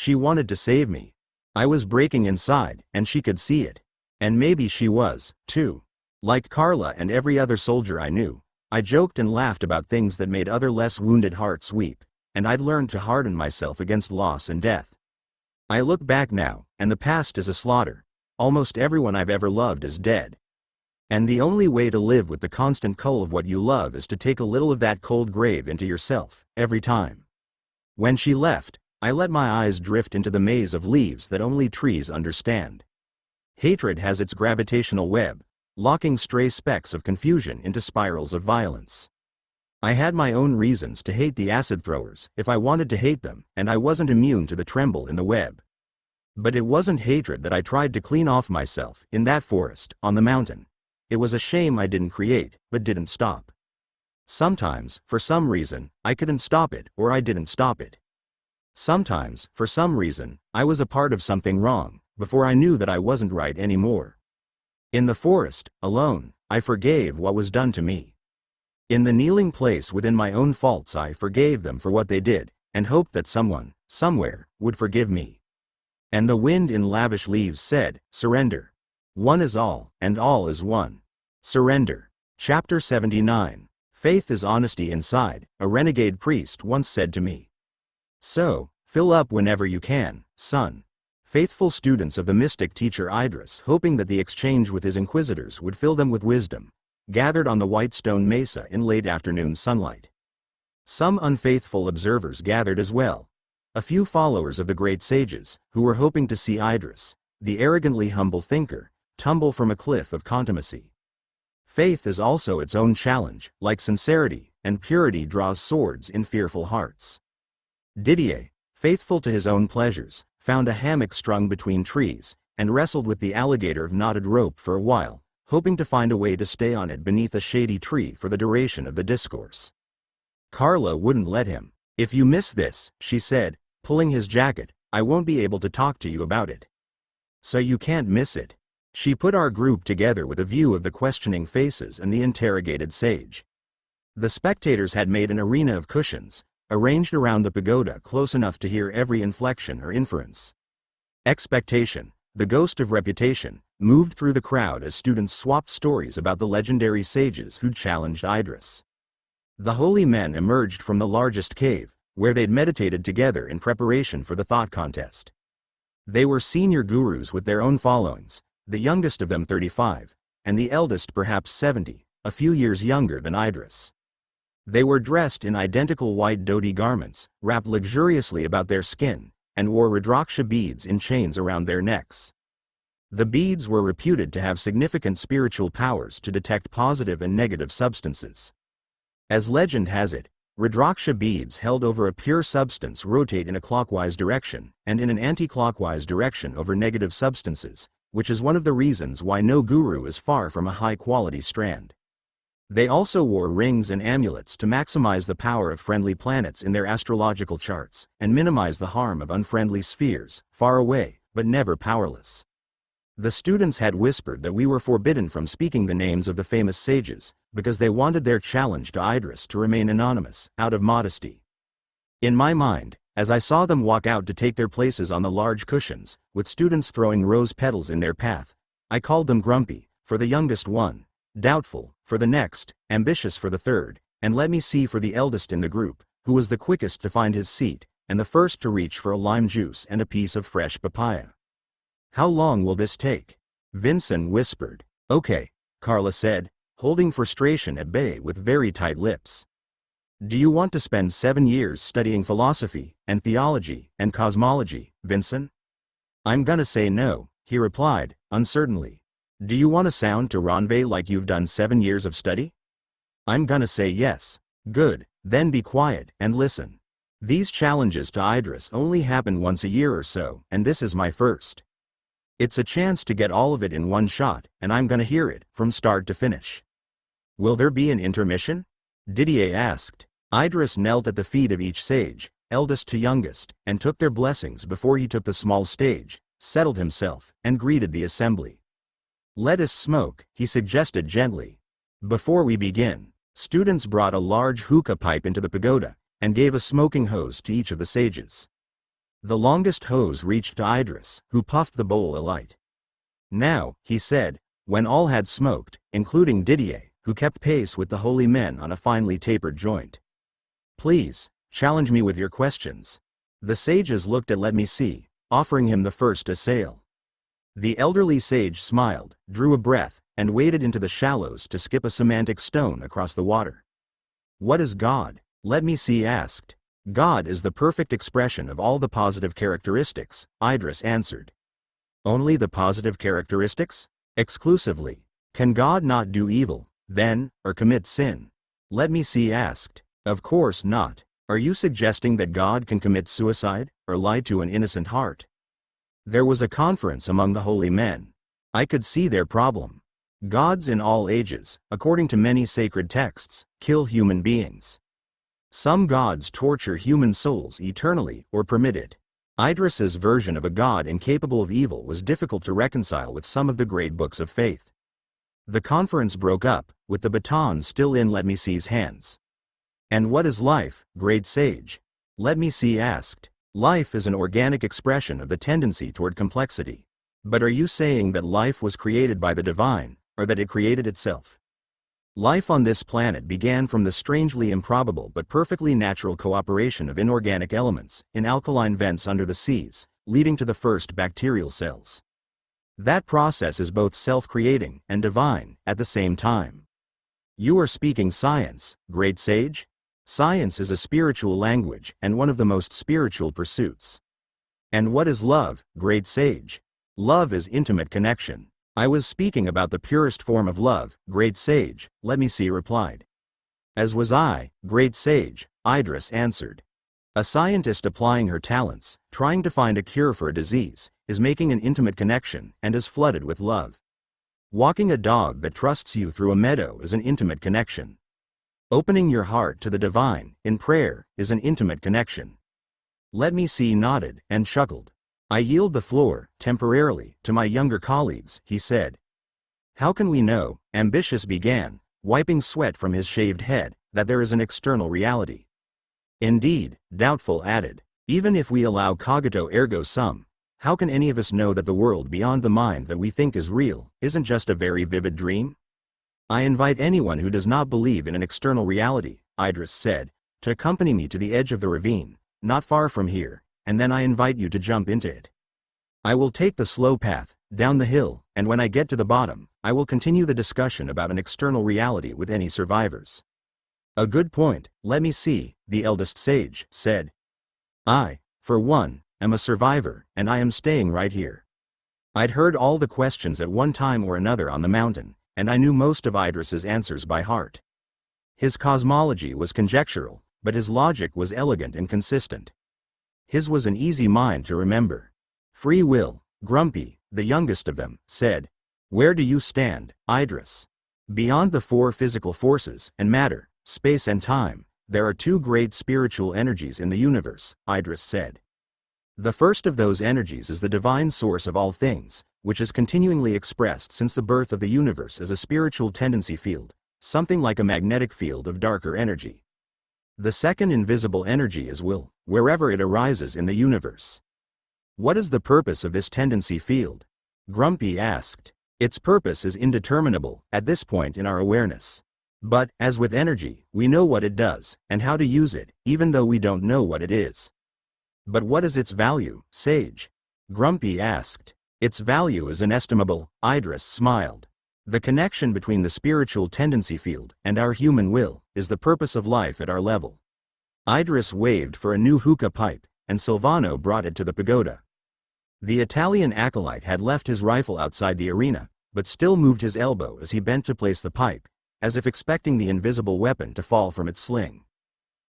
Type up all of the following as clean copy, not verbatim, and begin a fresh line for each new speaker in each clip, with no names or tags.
She wanted to save me. I was breaking inside, and she could see it. And maybe she was, too. Like Carla and every other soldier I knew, I joked and laughed about things that made other less wounded hearts weep, and I'd learned to harden myself against loss and death. I look back now, and the past is a slaughter. Almost everyone I've ever loved is dead. And the only way to live with the constant cull of what you love is to take a little of that cold grave into yourself, every time. When she left, I let my eyes drift into the maze of leaves that only trees understand. Hatred has its gravitational web, locking stray specks of confusion into spirals of violence. I had my own reasons to hate the acid throwers, if I wanted to hate them, and I wasn't immune to the tremble in the web. But it wasn't hatred that I tried to clean off myself, in that forest, on the mountain. It was a shame I didn't create, but didn't stop. Sometimes, for some reason, I couldn't stop it, or I didn't stop it. Sometimes, for some reason, I was a part of something wrong, before I knew that I wasn't right anymore. In the forest, alone, I forgave what was done to me. In the kneeling place within my own faults, I forgave them for what they did, and hoped that someone, somewhere, would forgive me. And the wind in lavish leaves said, "Surrender. One is all, and all is one. Surrender." Chapter 79. Faith is honesty inside, a renegade priest once said to me. So, fill up whenever you can, son. Faithful students of the mystic teacher Idris, hoping that the exchange with his inquisitors would fill them with wisdom, gathered on the white stone mesa in late afternoon sunlight. Some unfaithful observers gathered as well. A few followers of the great sages, who were hoping to see Idris, the arrogantly humble thinker, tumble from a cliff of contumacy. Faith is also its own challenge, like sincerity, and purity draws swords in fearful hearts. Didier, faithful to his own pleasures, found a hammock strung between trees, and wrestled with the alligator of knotted rope for a while, hoping to find a way to stay on it beneath a shady tree for the duration of the discourse. Carla wouldn't let him. "If you miss this," she said, pulling his jacket, "I won't be able to talk to you about it." "So you can't miss it." She put our group together with a view of the questioning faces and the interrogated sage. The spectators had made an arena of cushions, arranged around the pagoda close enough to hear every inflection or inference. Expectation, the ghost of reputation, moved through the crowd as students swapped stories about the legendary sages who'd challenged Idris. The holy men emerged from the largest cave, where they'd meditated together in preparation for the thought contest. They were senior gurus with their own followings, the youngest of them 35, and the eldest perhaps 70, a few years younger than Idris. They were dressed in identical white dhoti garments, wrapped luxuriously about their skin, and wore Rudraksha beads in chains around their necks. The beads were reputed to have significant spiritual powers to detect positive and negative substances. As legend has it, Rudraksha beads held over a pure substance rotate in a clockwise direction, and in an anti-clockwise direction over negative substances, which is one of the reasons why no guru is far from a high-quality strand. They also wore rings and amulets to maximize the power of friendly planets in their astrological charts, and minimize the harm of unfriendly spheres, far away, but never powerless. The students had whispered that we were forbidden from speaking the names of the famous sages, because they wanted their challenge to Idris to remain anonymous, out of modesty. In my mind, as I saw them walk out to take their places on the large cushions, with students throwing rose petals in their path, I called them grumpy, for the youngest one, doubtful, for the next, ambitious for the third, and let me see for the eldest in the group, who was the quickest to find his seat, and the first to reach for a lime juice and a piece of fresh papaya. "How long will this take?" Vincent whispered. "Okay," Carla said, holding frustration at bay with very tight lips. "Do you want to spend 7 years studying philosophy, and theology, and cosmology, Vincent?" "I'm gonna say no," he replied, uncertainly. "Do you want to sound to Ranve like you've done 7 years of study?" "I'm gonna say yes." "Good, then be quiet, and listen. These challenges to Idris only happen once a year or so, and this is my first. It's a chance to get all of it in one shot, and I'm gonna hear it, from start to finish." "Will there be an intermission?" Didier asked. Idris knelt at the feet of each sage, eldest to youngest, and took their blessings before he took the small stage, settled himself, and greeted the assembly. "Let us smoke," he suggested gently. "Before we begin." Students brought a large hookah pipe into the pagoda, and gave a smoking hose to each of the sages. The longest hose reached to Idris, who puffed the bowl alight. Now, he said, when all had smoked, including Didier, who kept pace with the holy men on a finely tapered joint. Please, challenge me with your questions. The sages looked at Let Me See, offering him the first assail. The elderly sage smiled, drew a breath, and waded into the shallows to skip a semantic stone across the water. What is God? Let Me See asked. God is the perfect expression of all the positive characteristics, Idris answered. Only the positive characteristics? Exclusively. Can God not do evil, then, or commit sin? Let Me See asked. Of course not. Are you suggesting that God can commit suicide, or lie to an innocent heart? There was a conference among the holy men. I could see their problem. Gods in all ages, according to many sacred texts, kill human beings. Some gods torture human souls eternally or permit it. Idris's version of a god incapable of evil was difficult to reconcile with some of the great books of faith. The conference broke up, with the baton still in Let Me See's hands. And what is life, great sage? Let Me See asked. Life is an organic expression of the tendency toward complexity. But are you saying that life was created by the divine, or that it created itself? Life on this planet began from the strangely improbable but perfectly natural cooperation of inorganic elements in alkaline vents under the seas, leading to the first bacterial cells. That process is both self-creating and divine at the same time. You are speaking science, great sage? Science is a spiritual language and one of the most spiritual pursuits. And what is love, great sage? Love is intimate connection. I was speaking about the purest form of love, great sage, Let Me See replied. As was I, great sage, Idris answered. A scientist applying her talents, trying to find a cure for a disease, is making an intimate connection and is flooded with love. Walking a dog that trusts you through a meadow is an intimate connection. Opening your heart to the divine, in prayer, is an intimate connection. Let Me See nodded and chuckled. I yield the floor, temporarily, to my younger colleagues, he said. How can we know, Ambitious began, wiping sweat from his shaved head, that there is an external reality? Indeed, Doubtful added, even if we allow cogito ergo sum, how can any of us know that the world beyond the mind that we think is real, isn't just a very vivid dream? I invite anyone who does not believe in an external reality, Idris said, to accompany me to the edge of the ravine, not far from here, and then I invite you to jump into it. I will take the slow path, down the hill, and when I get to the bottom, I will continue the discussion about an external reality with any survivors. A good point, Let Me See, the eldest sage said. I, for one, am a survivor, and I am staying right here. I'd heard all the questions at one time or another on the mountain, and I knew most of Idris's answers by heart. His cosmology was conjectural, but his logic was elegant and consistent. His was an easy mind to remember. Free Will, Grumpy, the youngest of them, said, Where do you stand, Idris? Beyond the four physical forces, and matter, space and time, there are two great spiritual energies in the universe, Idris said. The first of those energies is the divine source of all things, which is continually expressed since the birth of the universe as a spiritual tendency field, something like a magnetic field of darker energy. The second invisible energy is will, wherever it arises in the universe. What is the purpose of this tendency field? Grumpy asked. Its purpose is indeterminable at this point in our awareness. But, as with energy, we know what it does, and how to use it, even though we don't know what it is. But what is its value, sage? Grumpy asked. Its value is inestimable, Idris smiled. The connection between the spiritual tendency field and our human will is the purpose of life at our level. Idris waved for a new hookah pipe, and Silvano brought it to the pagoda. The Italian acolyte had left his rifle outside the arena, but still moved his elbow as he bent to place the pipe, as if expecting the invisible weapon to fall from its sling.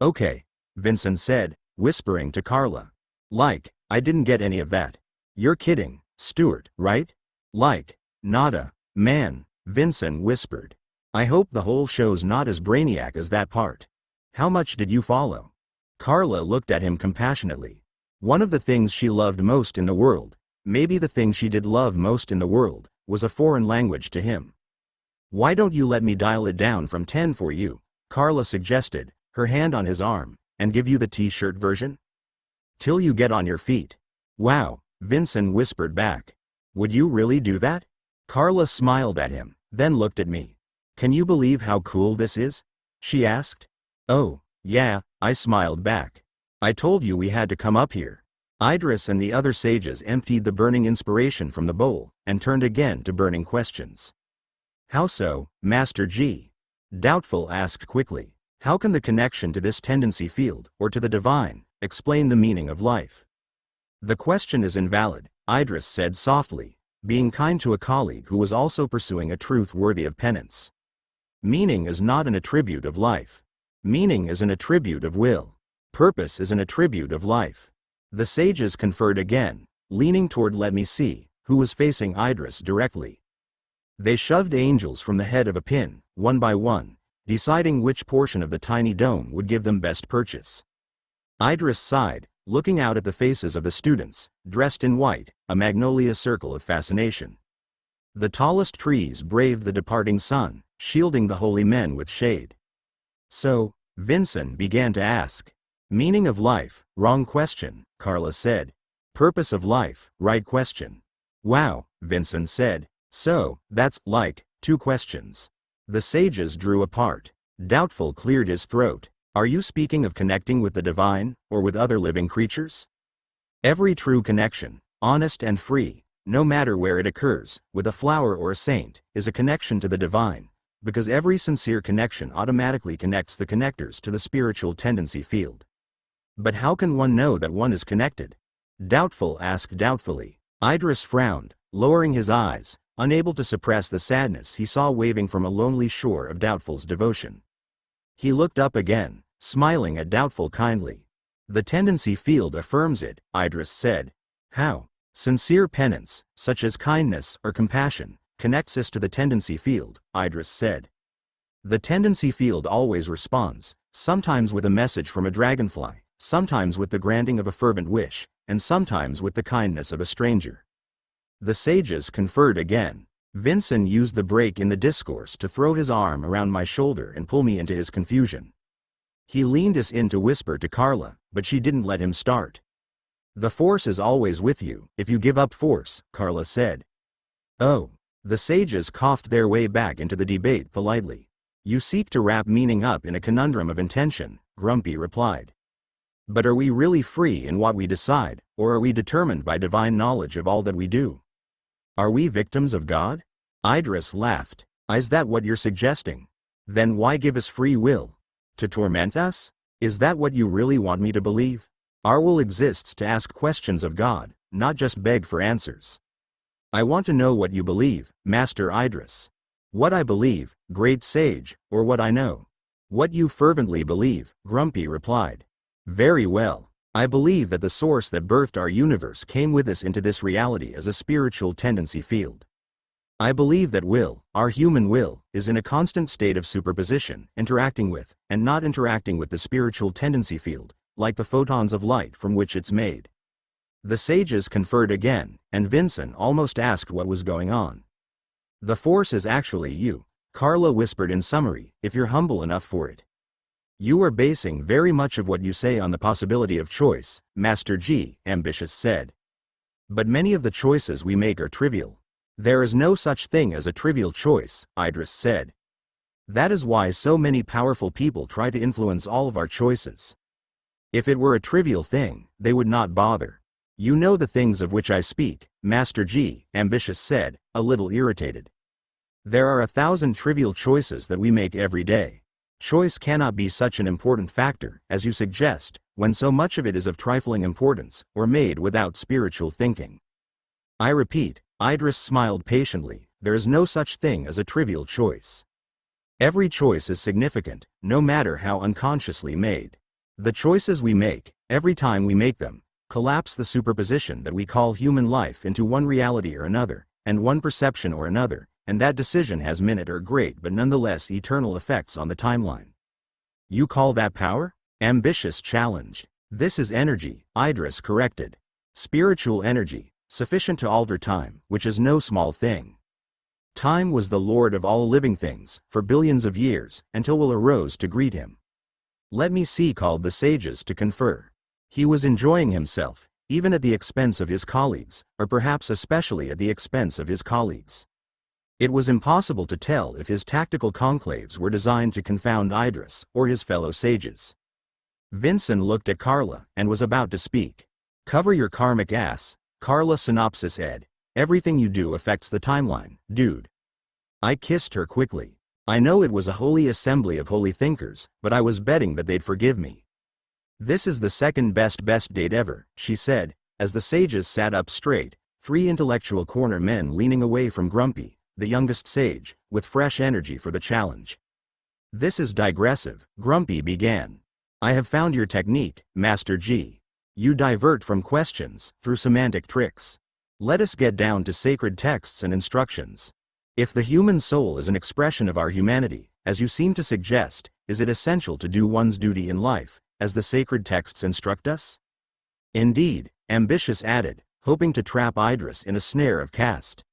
Okay, Vincent said, whispering to Carla. Like, I didn't get any of that. You're kidding, Stuart, right? Like, nada. Man, Vincent whispered. I hope the whole show's not as brainiac as that part. How much did you follow? Carla looked at him compassionately. One of the things she loved most in the world, maybe the thing she did love most in the world, was a foreign language to him. Why don't you let me dial it down from 10 for you? Carla suggested, her hand on his arm, and give you the t-shirt version? Till you get on your feet. Wow, Vincent whispered back. Would you really do that? Carla smiled at him, then looked at me. Can you believe how cool this is? She asked. Oh, yeah, I smiled back. I told you we had to come up here. Idris and the other sages emptied the burning inspiration from the bowl, and turned again to burning questions. How so, Master Ji? Doubtful asked quickly. How can the connection to this tendency field, or to the divine, explain the meaning of life? The question is invalid, Idris said softly, being kind to a colleague who was also pursuing a truth worthy of penance. Meaning is not an attribute of life. Meaning is an attribute of will. Purpose is an attribute of life. The sages conferred again, leaning toward Let Me See, who was facing Idris directly. They shoved angels from the head of a pin, one by one, deciding which portion of the tiny dome would give them best purchase. Idris sighed, looking out at the faces of the students, dressed in white, a magnolia circle of fascination. The tallest trees braved the departing sun, shielding the holy men with shade. So, Vincent began to ask. Meaning of life, wrong question, Carla said. Purpose of life, right question. Wow, Vincent said. So, that's like 2 questions. The sages drew apart. Doubtful cleared his throat. Are you speaking of connecting with the divine, or with other living creatures? Every true connection, honest and free, no matter where it occurs, with a flower or a saint, is a connection to the divine, because every sincere connection automatically connects the connectors to the spiritual tendency field. But how can one know that one is connected? Doubtful asked doubtfully. Idris frowned, lowering his eyes, unable to suppress the sadness he saw waving from a lonely shore of Doubtful's devotion. He looked up again, smiling at Doubtful kindly. The tendency field affirms it, Idris said. How? Sincere penance, such as kindness or compassion, connects us to the tendency field, Idris said. The tendency field always responds, sometimes with a message from a dragonfly, sometimes with the granting of a fervent wish, and sometimes with the kindness of a stranger. The sages conferred again. Vincent used the break in the discourse to throw his arm around my shoulder and pull me into his confusion. He leaned us in to whisper to Carla, but she didn't let him start. The force is always with you, if you give up force, Carla said. Oh. The sages coughed their way back into the debate politely. You seek to wrap meaning up in a conundrum of intention, Grumpy replied. But are we really free in what we decide, or are we determined by divine knowledge of all that we do? Are we victims of God? Idris laughed. Is that what you're suggesting? Then why give us free will? To torment us? Is that what you really want me to believe? Our will exists to ask questions of God, not just beg for answers. I want to know what you believe, Master Idris. What I believe, great sage, or what I know. What you fervently believe, Grumpy replied. Very well. I believe that the source that birthed our universe came with us into this reality as a spiritual tendency field. I believe that will, our human will, is in a constant state of superposition, interacting with, and not interacting with the spiritual tendency field, like the photons of light from which it's made. The sages conferred again, and Vincent almost asked what was going on. The force is actually you, Carla whispered in summary, if you're humble enough for it. You are basing very much of what you say on the possibility of choice, Master Ji, Ambitious said. But many of the choices we make are trivial. There is no such thing as a trivial choice, Idris said. That is why so many powerful people try to influence all of our choices. If it were a trivial thing, they would not bother. You know the things of which I speak, Master Ji, Ambitious said, a little irritated. There are 1,000 trivial choices that we make every day. Choice cannot be such an important factor, as you suggest, when so much of it is of trifling importance, or made without spiritual thinking. I repeat, Idris smiled patiently, there is no such thing as a trivial choice. Every choice is significant, no matter how unconsciously made. The choices we make, every time we make them, collapse the superposition that we call human life into one reality or another, and one perception or another, and that decision has minute or great but nonetheless eternal effects on the timeline. You call that power? Ambitious challenged. This is energy, Idris corrected. Spiritual energy, sufficient to alter time, which is no small thing. Time was the lord of all living things, for billions of years, until will arose to greet him. Let Me See called the sages to confer. He was enjoying himself, even at the expense of his colleagues, or perhaps especially at the expense of his colleagues. It was impossible to tell if his tactical conclaves were designed to confound Idris or his fellow sages. Vincent looked at Carla and was about to speak. "Cover your karmic ass, Carla. Synopsis ed. Everything you do affects the timeline, dude." I kissed her quickly. I know it was a holy assembly of holy thinkers, but I was betting that they'd forgive me. "This is the second best date ever," she said, as the sages sat up straight, 3 intellectual corner men leaning away from Grumpy, the youngest sage, with fresh energy for the challenge. "This is digressive," Grumpy began. "I have found your technique, Master G. You divert from questions through semantic tricks. Let us get down to sacred texts and instructions. If the human soul is an expression of our humanity, as you seem to suggest, is it essential to do one's duty in life, as the sacred texts instruct us?" "Indeed," Ambitious added, hoping to trap Idris in a snare of caste.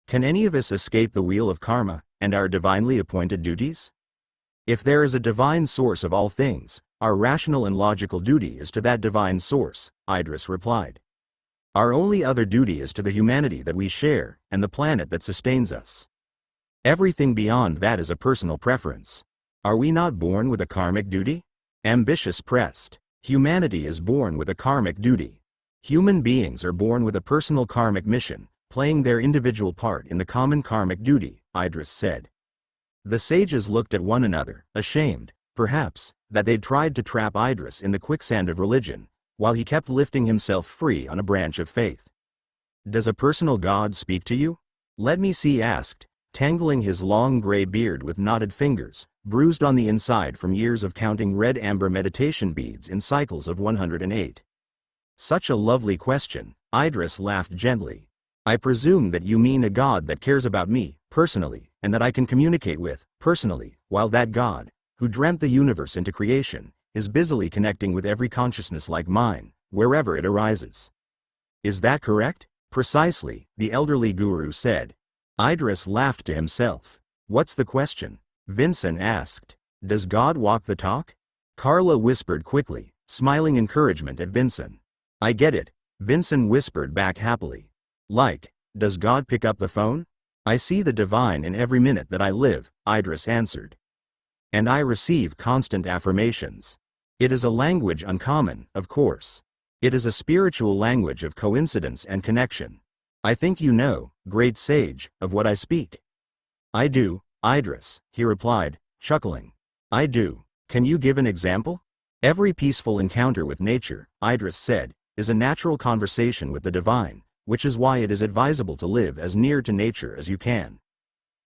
"Can any of us escape the wheel of karma and our divinely appointed duties? If there is a divine source of all things, our rational and logical duty is to that divine source," Idris replied. "Our only other duty is to the humanity that we share and the planet that sustains us. Everything beyond that is a personal preference. Are we not born with a karmic duty?" Ambitious pressed. "Humanity is born with a karmic duty. Human beings are born with a personal karmic mission, playing their individual part in the common karmic duty," Idris said. The sages looked at one another, ashamed, perhaps, that they'd tried to trap Idris in the quicksand of religion, while he kept lifting himself free on a branch of faith. "Does a personal God speak to you?" "Let me see," asked, tangling his long gray beard with knotted fingers, bruised on the inside from years of counting red amber meditation beads in cycles of 108. "Such a lovely question," Idris laughed gently. "I presume that you mean a God that cares about me, personally, and that I can communicate with, personally, while that God, who dreamt the universe into creation, is busily connecting with every consciousness like mine, wherever it arises. Is that correct?" "Precisely," the elderly guru said. Idris laughed to himself. "What's the question?" Vincent asked. "Does God walk the talk?" Carla whispered quickly, smiling encouragement at Vincent. "I get it," Vincent whispered back happily. "Like, does God pick up the phone?" "I see the divine in every minute that I live," Idris answered. "And I receive constant affirmations. It is a language uncommon, of course. It is a spiritual language of coincidence and connection. I think you know, great sage, of what I speak." "I do, Idris," he replied, chuckling. "I do. Can you give an example?" "Every peaceful encounter with nature," Idris said, "is a natural conversation with the divine, which is why it is advisable to live as near to nature as you can."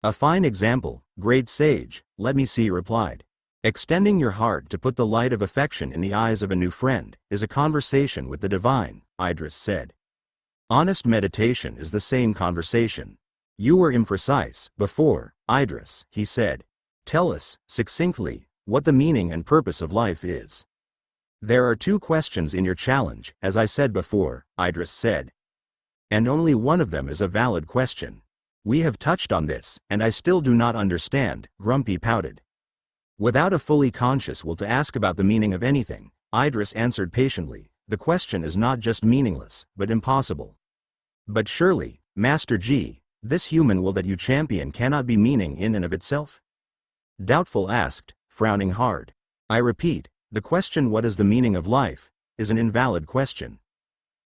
"A fine example, great sage," Let Me See replied. "Extending your heart to put the light of affection in the eyes of a new friend is a conversation with the divine," Idris said. "Honest meditation is the same conversation." "You were imprecise before, Idris," he said. "Tell us, succinctly, what the meaning and purpose of life is." "There are 2 questions in your challenge, as I said before," Idris said. "And only one of them is a valid question. We have touched on this, and I still do not understand," Grumpy pouted. Without a fully conscious will to ask about the meaning of anything, Idris answered patiently, "The question is not just meaningless, but impossible." "But surely, Master G, this human will that you champion cannot be meaning in and of itself?" Doubtful asked, frowning hard. "I repeat, the question what is the meaning of life, is an invalid question.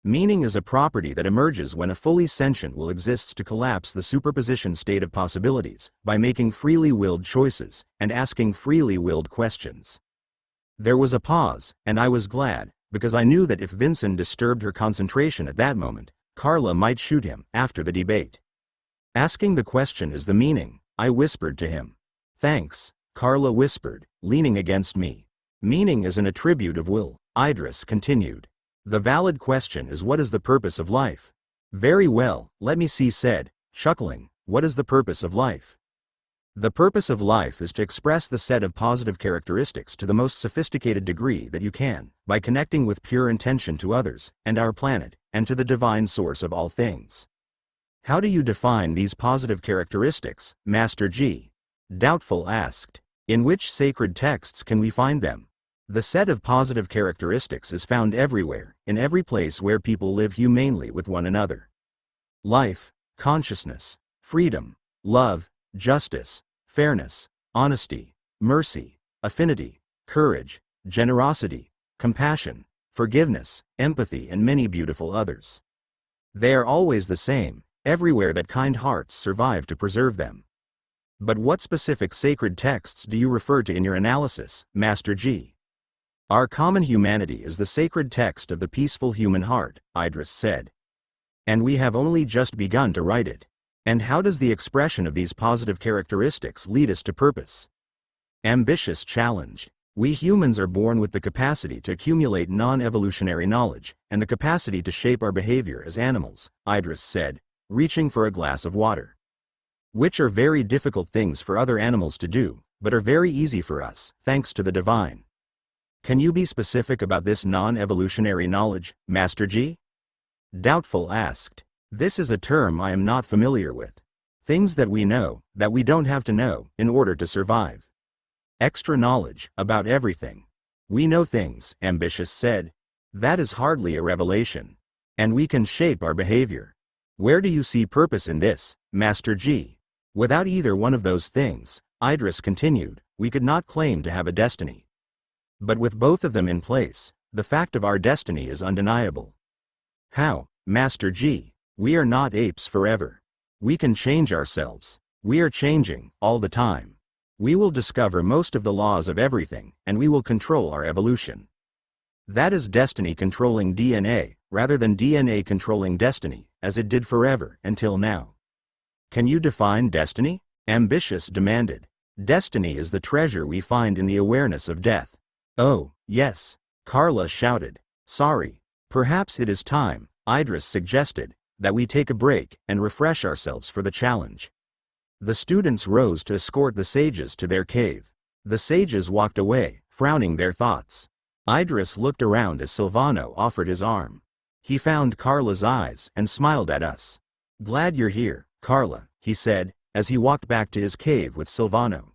Meaning is a property that emerges when a fully sentient will exists to collapse the superposition state of possibilities, by making freely willed choices, and asking freely willed questions." There was a pause, and I was glad, because I knew that if Vincent disturbed her concentration at that moment, Carla might shoot him, after the debate. "Asking the question is the meaning," I whispered to him. "Thanks," Carla whispered, leaning against me. "Meaning is an attribute of will," Idris continued. "The valid question is what is the purpose of life?" "Very well," Let Me See said, chuckling, "what is the purpose of life?" "The purpose of life is to express the set of positive characteristics to the most sophisticated degree that you can, by connecting with pure intention to others, and our planet, and to the divine source of all things." "How do you define these positive characteristics, Master G?" Doubtful asked. "In which sacred texts can we find them?" The set of positive characteristics is found everywhere, in every place where people live humanely with one another. Life, consciousness, freedom, love, justice, fairness, honesty, mercy, affinity, courage, generosity, compassion, forgiveness, empathy, and many beautiful others. They are always the same, everywhere that kind hearts survive to preserve them. But what specific sacred texts do you refer to in your analysis, Master G? Our common humanity is the sacred text of the peaceful human heart, Idris said. And we have only just begun to write it. And how does the expression of these positive characteristics lead us to purpose? Ambitious challenge. We humans are born with the capacity to accumulate non-evolutionary knowledge, and the capacity to shape our behavior as animals, Idris said, reaching for a glass of water. Which are very difficult things for other animals to do, but are very easy for us, thanks to the divine. Can you be specific about this non-evolutionary knowledge, Master G? Doubtful asked. This is a term I am not familiar with. Things that we know, that we don't have to know, in order to survive. Extra knowledge, about everything. We know things, Ambitious said. That is hardly a revelation. And we can shape our behavior. Where do you see purpose in this, Master G? Without either one of those things, Idris continued, we could not claim to have a destiny. But with both of them in place, the fact of our destiny is undeniable. How, Master G? We are not apes forever. We can change ourselves. We are changing, all the time. We will discover most of the laws of everything, and we will control our evolution. That is destiny controlling DNA, rather than DNA controlling destiny, as it did forever, until now. Can you define destiny? Ambitious demanded. Destiny is the treasure we find in the awareness of death. Oh, yes, Carla shouted. Sorry. Perhaps it is time, Idris suggested, that we take a break and refresh ourselves for the challenge. The students rose to escort the sages to their cave. The sages walked away, frowning their thoughts. Idris looked around as Silvano offered his arm. He found Carla's eyes and smiled at us. Glad you're here, Carla, he said, as he walked back to his cave with Silvano.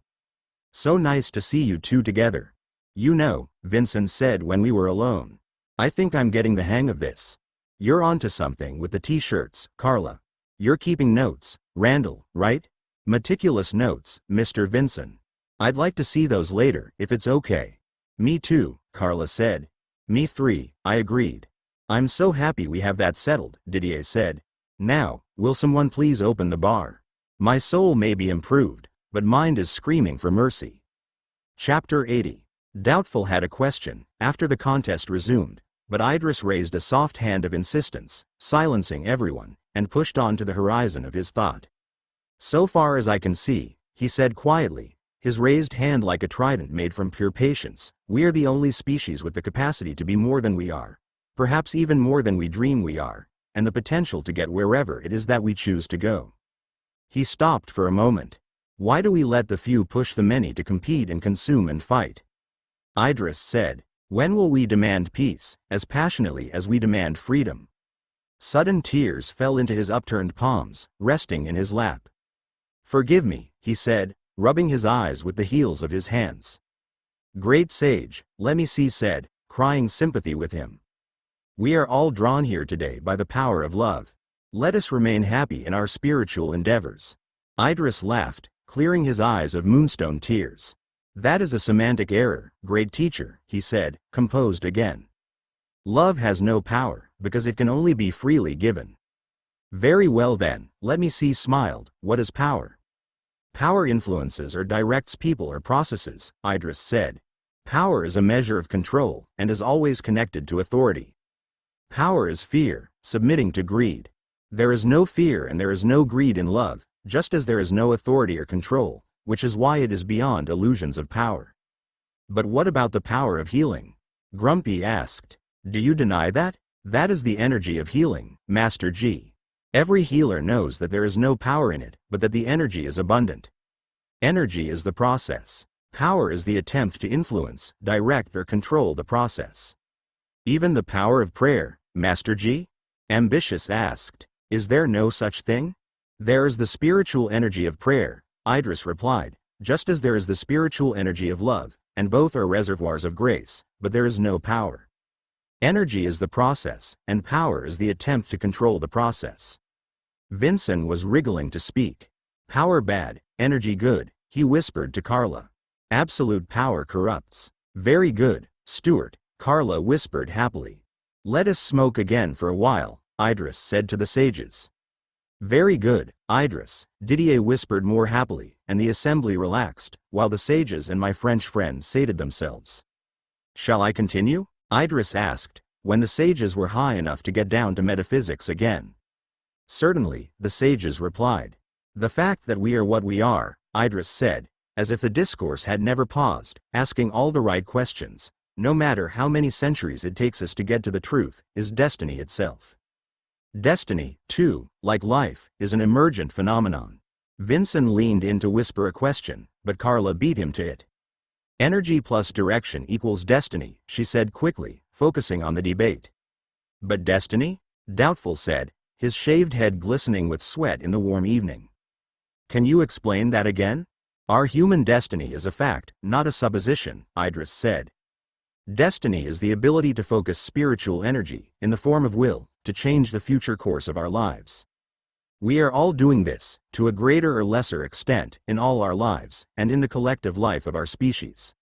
So nice to see you two together. You know, Vincent said when we were alone. I think I'm getting the hang of this. You're onto something with the t-shirts, Carla. You're keeping notes, Randall, right? Meticulous notes, Mr. Vincent. I'd like to see those later, if it's okay. Me too, Carla said. Me three, I agreed. I'm so happy we have that settled, Didier said. Now, will someone please open the bar? My soul may be improved, but mind is screaming for mercy. Chapter 80. Doubtful had a question, after the contest resumed, but Idris raised a soft hand of insistence, silencing everyone, and pushed on to the horizon of his thought. So far as I can see, he said quietly, his raised hand like a trident made from pure patience, we are the only species with the capacity to be more than we are, perhaps even more than we dream we are, and the potential to get wherever it is that we choose to go. He stopped for a moment. Why do we let the few push the many to compete and consume and fight? Idris said, when will we demand peace, as passionately as we demand freedom? Sudden tears fell into his upturned palms, resting in his lap. Forgive me, he said, rubbing his eyes with the heels of his hands. Great sage, Lemisi said, crying sympathy with him. We are all drawn here today by the power of love. Let us remain happy in our spiritual endeavors. Idris laughed, clearing his eyes of moonstone tears. That is a semantic error, great teacher, he said, composed again. Love has no power, because it can only be freely given. Very well then, Lemisi smiled, what is power? Power influences or directs people or processes, Idris said. Power is a measure of control, and is always connected to authority. Power is fear, submitting to greed. There is no fear and there is no greed in love, just as there is no authority or control, which is why it is beyond illusions of power. But what about the power of healing? Grumpy asked. Do you deny that? That is the energy of healing, Master G. Every healer knows that there is no power in it, but that the energy is abundant. Energy is the process. Power is the attempt to influence, direct or control the process. Even the power of prayer, Master G? Ambitious asked. Is there no such thing? There is the spiritual energy of prayer, Idris replied, just as there is the spiritual energy of love, and both are reservoirs of grace, but there is no power. Energy is the process, and power is the attempt to control the process. Vincent was wriggling to speak. Power bad, energy good, he whispered to Carla. Absolute power corrupts. Very good, Stuart, Carla whispered happily. Let us smoke again for a while, Idris said to the sages. Very good, Idris, Didier whispered more happily, and the assembly relaxed, while the sages and my French friends sated themselves. Shall I continue? Idris asked, when the sages were high enough to get down to metaphysics again. Certainly, the sages replied. The fact that we are what we are, Idris said, as if the discourse had never paused, asking all the right questions, no matter how many centuries it takes us to get to the truth, is destiny itself. Destiny, too, like life, is an emergent phenomenon. Vincent leaned in to whisper a question, but Carla beat him to it. Energy plus direction equals destiny, she said quickly, focusing on the debate. But destiny? Doubtful said, his shaved head glistening with sweat in the warm evening. Can you explain that again? Our human destiny is a fact, not a supposition, Idris said. Destiny is the ability to focus spiritual energy, in the form of will, to change the future course of our lives. We are all doing this, to a greater or lesser extent, in all our lives, and in the collective life of our species.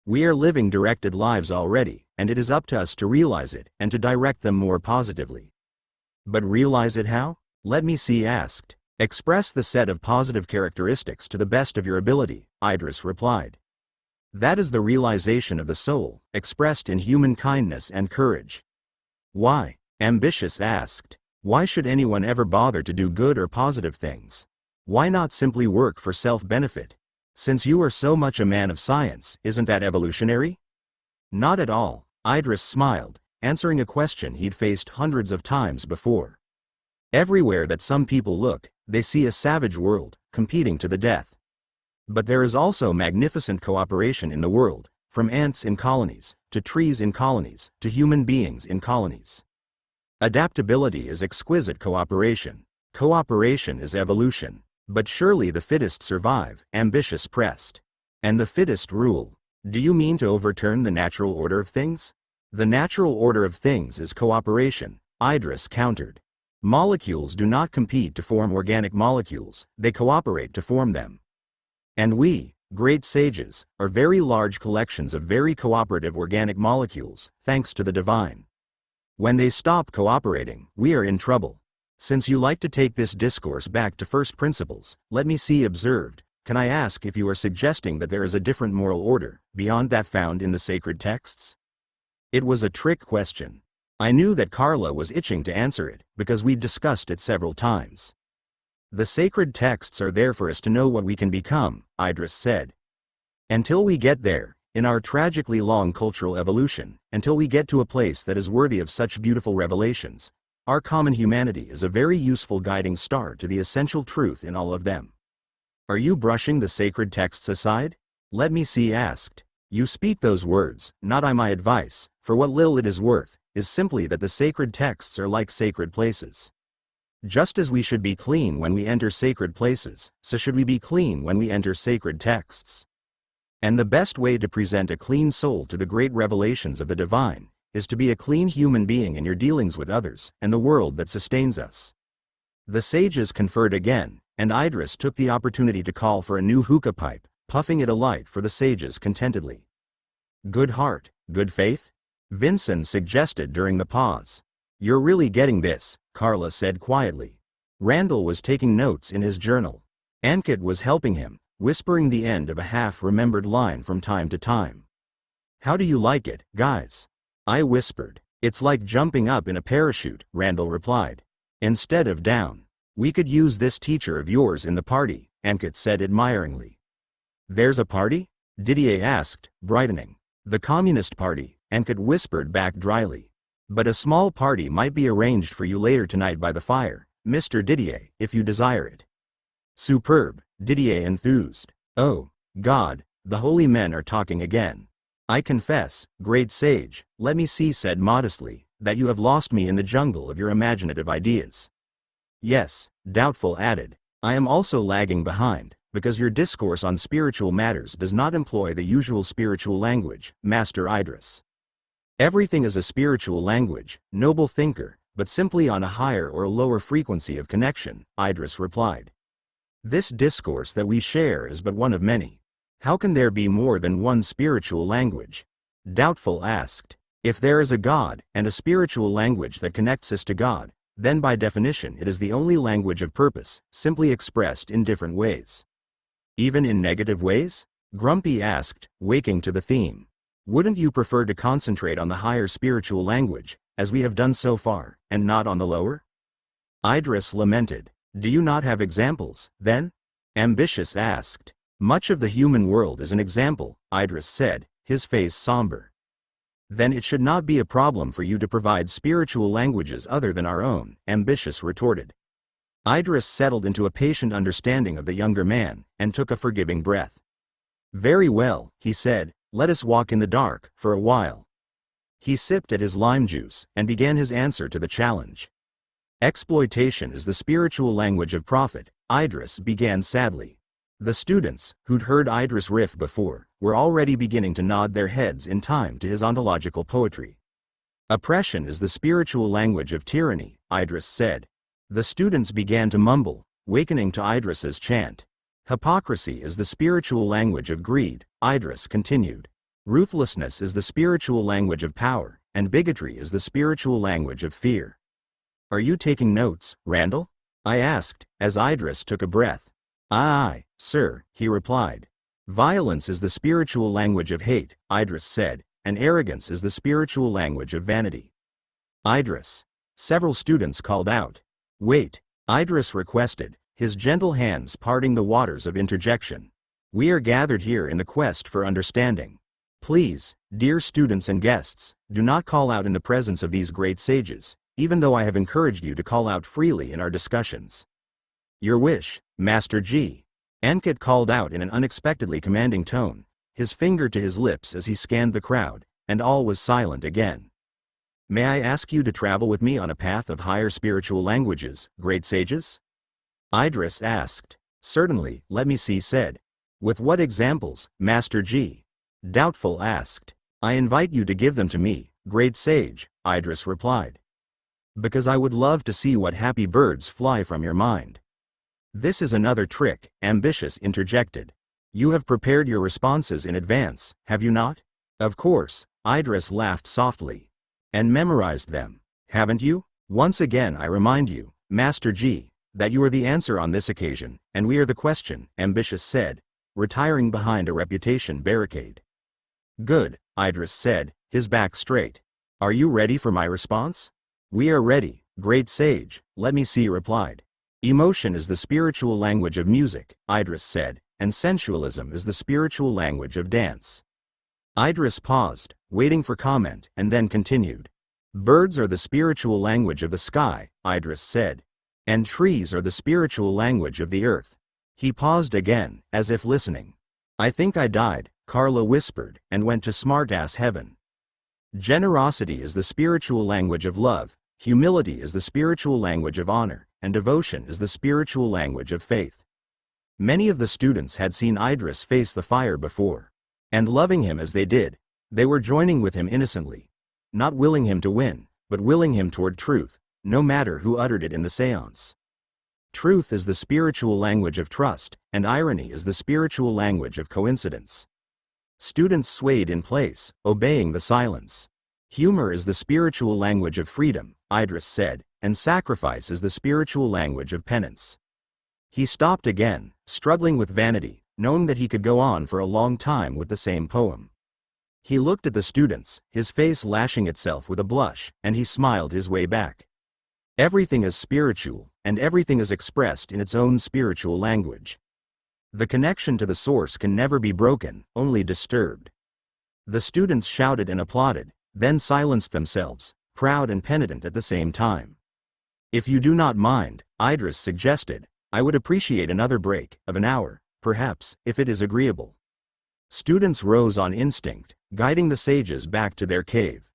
We are living directed lives already, and it is up to us to realize it, and to direct them more positively. But realize it how? Let me see asked. Express the set of positive characteristics to the best of your ability, Idris replied. That is the realization of the soul, expressed in human kindness and courage. Why? Ambitious asked. Why should anyone ever bother to do good or positive things? Why not simply work for self-benefit? Since you are so much a man of science, isn't that evolutionary? Not at all, Idris smiled, answering a question he'd faced hundreds of times before. Everywhere that some people look, they see a savage world, competing to the death. But there is also magnificent cooperation in the world, from ants in colonies, to trees in colonies, to human beings in colonies. Adaptability is exquisite cooperation. Cooperation is evolution. But surely the fittest survive, Ambitious pressed. And the fittest rule. Do you mean to overturn the natural order of things? The natural order of things is cooperation, Idris countered. Molecules do not compete to form organic molecules, they cooperate to form them. And we, great sages, are very large collections of very cooperative organic molecules, thanks to the divine. When they stop cooperating, we are in trouble. Since you like to take this discourse back to first principles, let me see observed, can I ask if you are suggesting that there is a different moral order, beyond that found in the sacred texts? It was a trick question. I knew that Carla was itching to answer it, because we'd discussed it several times. The sacred texts are there for us to know what we can become, Idris said. Until we get there, in our tragically long cultural evolution, until we get to a place that is worthy of such beautiful revelations, our common humanity is a very useful guiding star to the essential truth in all of them. Are you brushing the sacred texts aside? Let me see asked. You speak those words, not I. My advice, for what little it is worth, is simply that the sacred texts are like sacred places. Just as we should be clean when we enter sacred places, so should we be clean when we enter sacred texts. And the best way to present a clean soul to the great revelations of the divine, is to be a clean human being in your dealings with others, and the world that sustains us. The sages conferred again, and Idris took the opportunity to call for a new hookah pipe, puffing it alight for the sages contentedly. Good heart, good faith? Vincent suggested during the pause. You're really getting this, Carla said quietly. Randall was taking notes in his journal. Ankit was helping him, whispering the end of a half-remembered line from time to time. How do you like it, guys? I whispered. It's like jumping up in a parachute, Randall replied. Instead of down. We could use this teacher of yours in the party, Ankit said admiringly. There's a party? Didier asked, brightening. The Communist Party, Ankit whispered back dryly. But a small party might be arranged for you later tonight by the fire, Mr. Didier, if you desire it. Superb, Didier enthused. Oh, God, the holy men are talking again. I confess, great sage, let me see said modestly, that you have lost me in the jungle of your imaginative ideas. Yes, Doubtful added, I am also lagging behind, because your discourse on spiritual matters does not employ the usual spiritual language, Master Idris. Everything is a spiritual language, noble thinker, but simply on a higher or lower frequency of connection, Idris replied. This discourse that we share is but one of many. How can there be more than one spiritual language? Doubtful asked. If there is a God, and a spiritual language that connects us to God, then by definition it is the only language of purpose, simply expressed in different ways. Even in negative ways? Grumpy asked, waking to the theme. Wouldn't you prefer to concentrate on the higher spiritual language, as we have done so far, and not on the lower? Idris lamented. Do you not have examples, then? Ambitious asked. Much of the human world is an example, Idris said, his face somber. Then it should not be a problem for you to provide spiritual languages other than our own, Ambitious retorted. Idris settled into a patient understanding of the younger man, and took a forgiving breath. Very well, he said, let us walk in the dark, for a while. He sipped at his lime juice, and began his answer to the challenge. Exploitation is the spiritual language of profit, Idris began sadly. The students, who'd heard Idris riff before, were already beginning to nod their heads in time to his ontological poetry. Oppression is the spiritual language of tyranny, Idris said. The students began to mumble, wakening to Idris's chant. Hypocrisy is the spiritual language of greed, Idris continued. Ruthlessness is the spiritual language of power, and bigotry is the spiritual language of fear. Are you taking notes, Randall? I asked, as Idris took a breath. Aye, sir, he replied. Violence is the spiritual language of hate, Idris said, and arrogance is the spiritual language of vanity. Idris. Several students called out. Wait, Idris requested, his gentle hands parting the waters of interjection. We are gathered here in the quest for understanding. Please, dear students and guests, do not call out in the presence of these great sages, even though I have encouraged you to call out freely in our discussions. Your wish, Master G. Ankit called out in an unexpectedly commanding tone, his finger to his lips as he scanned the crowd, and all was silent again. May I ask you to travel with me on a path of higher spiritual languages, great sages? Idris asked. Certainly, let me see said. With what examples, Master G? Doubtful asked. I invite you to give them to me, great sage, Idris replied. Because I would love to see what happy birds fly from your mind. This is another trick, Ambitious interjected. You have prepared your responses in advance, have you not? Of course, Idris laughed softly. And memorized them, haven't you? Once again I remind you, Master G, that you are the answer on this occasion, and we are the question, Ambitious said, retiring behind a reputation barricade. Good, Idris said, his back straight. Are you ready for my response? We are ready, great sage, let me see replied. Emotion is the spiritual language of music, Idris said, and sensualism is the spiritual language of dance. Idris paused, waiting for comment, and then continued. Birds are the spiritual language of the sky, Idris said, and trees are the spiritual language of the earth. He paused again, as if listening. I think I died, Carla whispered, and went to smartass heaven. Generosity is the spiritual language of love, humility is the spiritual language of honor, and devotion is the spiritual language of faith. Many of the students had seen Idris face the fire before. And loving him as they did, they were joining with him innocently. Not willing him to win, but willing him toward truth, no matter who uttered it in the seance. Truth is the spiritual language of trust, and irony is the spiritual language of coincidence. Students swayed in place, obeying the silence. Humor is the spiritual language of freedom, Idris said, and sacrifice is the spiritual language of penance. He stopped again, struggling with vanity, knowing that he could go on for a long time with the same poem. He looked at the students, his face lashing itself with a blush, and he smiled his way back. Everything is spiritual, and everything is expressed in its own spiritual language. The connection to the source can never be broken, only disturbed. The students shouted and applauded, then silenced themselves, proud and penitent at the same time. If you do not mind, Idris suggested, I would appreciate another break, of an hour, perhaps, if it is agreeable. Students rose on instinct, guiding the sages back to their cave.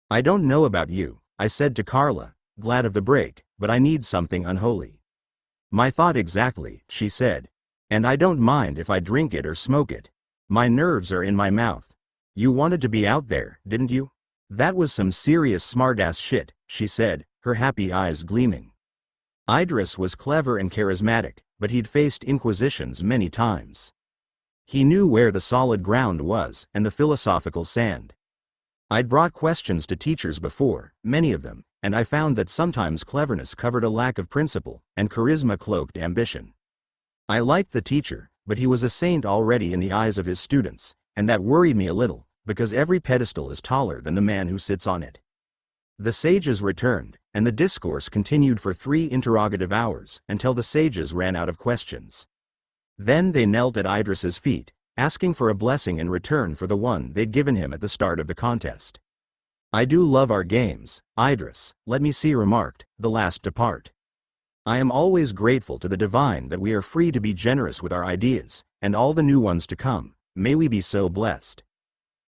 I don't know about you, I said to Carla, glad of the break, but I need something unholy. My thought exactly, she said. And I don't mind if I drink it or smoke it. My nerves are in my mouth. You wanted to be out there, didn't you? That was some serious smartass shit, she said, her happy eyes gleaming. Idris was clever and charismatic, but he'd faced inquisitions many times. He knew where the solid ground was and the philosophical sand. I'd brought questions to teachers before, many of them, and I found that sometimes cleverness covered a lack of principle, and charisma cloaked ambition. I liked the teacher, but he was a saint already in the eyes of his students, and that worried me a little, because every pedestal is taller than the man who sits on it. The sages returned, and the discourse continued for 3 interrogative hours, until the sages ran out of questions. Then they knelt at Idris's feet, asking for a blessing in return for the one they'd given him at the start of the contest. I do love our games, Idris, let me see, remarked, the last to part. I am always grateful to the divine that we are free to be generous with our ideas, and all the new ones to come, may we be so blessed.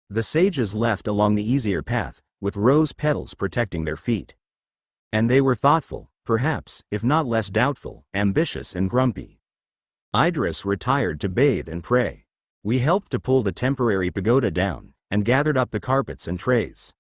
The sages left along the easier path, with rose petals protecting their feet. And they were thoughtful, perhaps, if not less doubtful, ambitious and grumpy. Idris retired to bathe and pray. We helped to pull the temporary pagoda down, and gathered up the carpets and trays.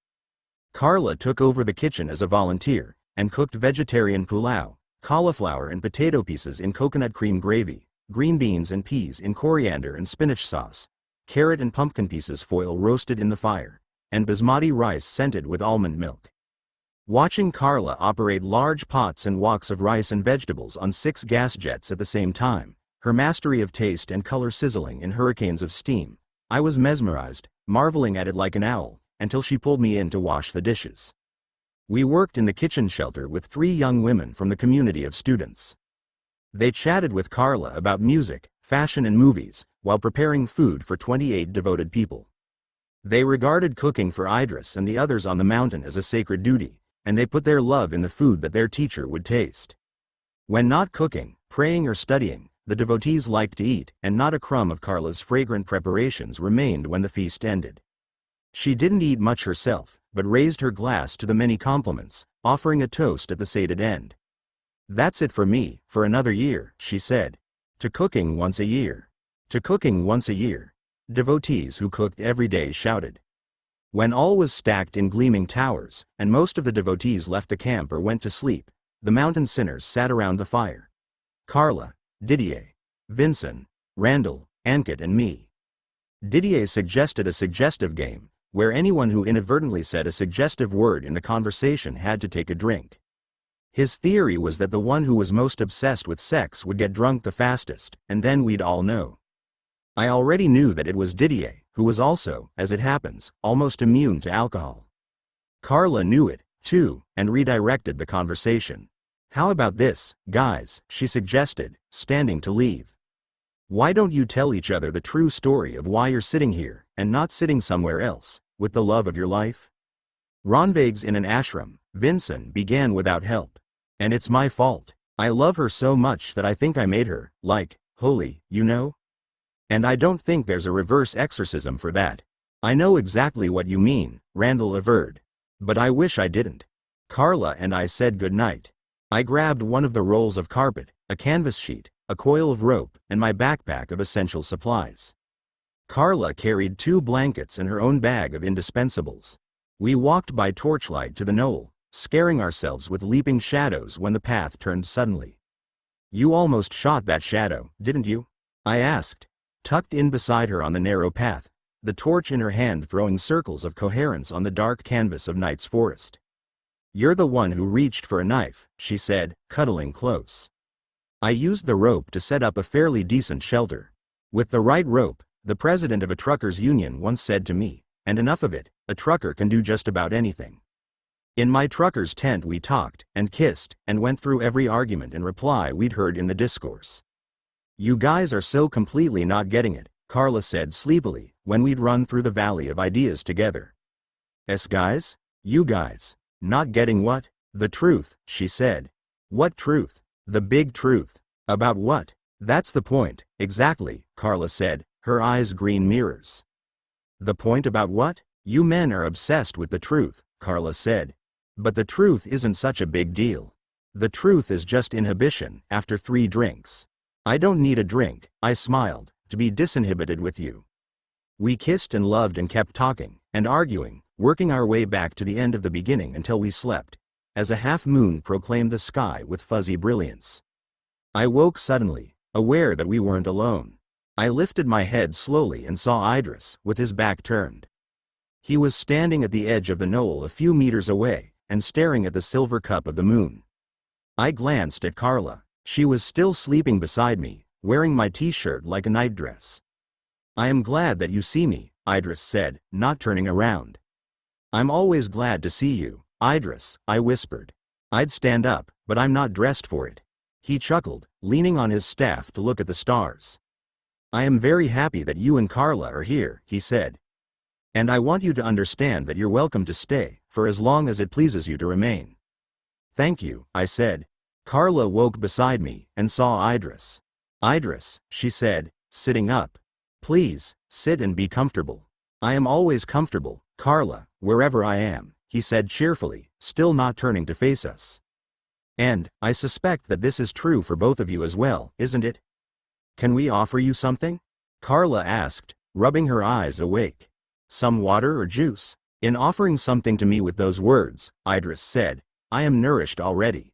Carla took over the kitchen as a volunteer, and cooked vegetarian pulao, cauliflower and potato pieces in coconut cream gravy, green beans and peas in coriander and spinach sauce, carrot and pumpkin pieces foil roasted in the fire, and basmati rice scented with almond milk. Watching Carla operate large pots and woks of rice and vegetables on 6 gas jets at the same time, her mastery of taste and color sizzling in hurricanes of steam, I was mesmerized, marveling at it like an owl, until she pulled me in to wash the dishes. We worked in the kitchen shelter with 3 young women from the community of students. They chatted with Carla about music, fashion and movies, while preparing food for 28 devoted people. They regarded cooking for Idris and the others on the mountain as a sacred duty, and they put their love in the food that their teacher would taste. When not cooking, praying or studying, the devotees liked to eat, and not a crumb of Carla's fragrant preparations remained when the feast ended. She didn't eat much herself, but raised her glass to the many compliments, offering a toast at the sated end. That's it for me, for another year, she said. To cooking once a year. To cooking once a year. Devotees who cooked every day shouted. When all was stacked in gleaming towers, and most of the devotees left the camp or went to sleep, the mountain sinners sat around the fire. Carla, Didier, Vincent, Randall, Ankit and me. Didier suggested a suggestive game, where anyone who inadvertently said a suggestive word in the conversation had to take a drink. His theory was that the one who was most obsessed with sex would get drunk the fastest, and then we'd all know. I already knew that it was Didier, who was also, as it happens, almost immune to alcohol. Carla knew it, too, and redirected the conversation. How about this, guys, she suggested, standing to leave. Why don't you tell each other the true story of why you're sitting here, and not sitting somewhere else, with the love of your life? Ronvagues in an ashram, Vincent began without help. And it's my fault. I love her so much that I think I made her, like, holy, you know? And I don't think there's a reverse exorcism for that. I know exactly what you mean, Randall averred. But I wish I didn't. Carla and I said goodnight. I grabbed one of the rolls of carpet, a canvas sheet, a coil of rope, and my backpack of essential supplies. Carla carried 2 blankets and her own bag of indispensables. We walked by torchlight to the knoll, scaring ourselves with leaping shadows when the path turned suddenly. You almost shot that shadow, didn't you? I asked. Tucked in beside her on the narrow path, the torch in her hand throwing circles of coherence on the dark canvas of night's forest. You're the one who reached for a knife, she said, cuddling close. I used the rope to set up a fairly decent shelter. With the right rope, the president of a truckers' union once said to me, and enough of it, a trucker can do just about anything. In my trucker's tent we talked, and kissed, and went through every argument and reply we'd heard in the discourse. You guys are so completely not getting it, Carla said sleepily, when we'd run through the valley of ideas together. Guys? You guys. Not getting what? The truth, she said. What truth? The big truth. About what? That's the point, exactly, Carla said, her eyes green mirrors. The point about what? You men are obsessed with the truth, Carla said. But the truth isn't such a big deal. The truth is just inhibition after 3 drinks. I don't need a drink, I smiled, to be disinhibited with you. We kissed and loved and kept talking, and arguing, working our way back to the end of the beginning until we slept, as a half-moon proclaimed the sky with fuzzy brilliance. I woke suddenly, aware that we weren't alone. I lifted my head slowly and saw Idris, with his back turned. He was standing at the edge of the knoll a few meters away, and staring at the silver cup of the moon. I glanced at Carla. She was still sleeping beside me, wearing my t-shirt like a nightdress. I am glad that you see me, Idris said, not turning around. I'm always glad to see you, Idris, I whispered. I'd stand up, but I'm not dressed for it. He chuckled, leaning on his staff to look at the stars. I am very happy that you and Carla are here, he said. And I want you to understand that you're welcome to stay, for as long as it pleases you to remain. Thank you, I said. Carla woke beside me, and saw Idris. Idris, she said, sitting up. Please, sit and be comfortable. I am always comfortable, Carla, wherever I am, he said cheerfully, still not turning to face us. And, I suspect that this is true for both of you as well, isn't it? Can we offer you something? Carla asked, rubbing her eyes awake. Some water or juice? In offering something to me with those words, Idris said, I am nourished already.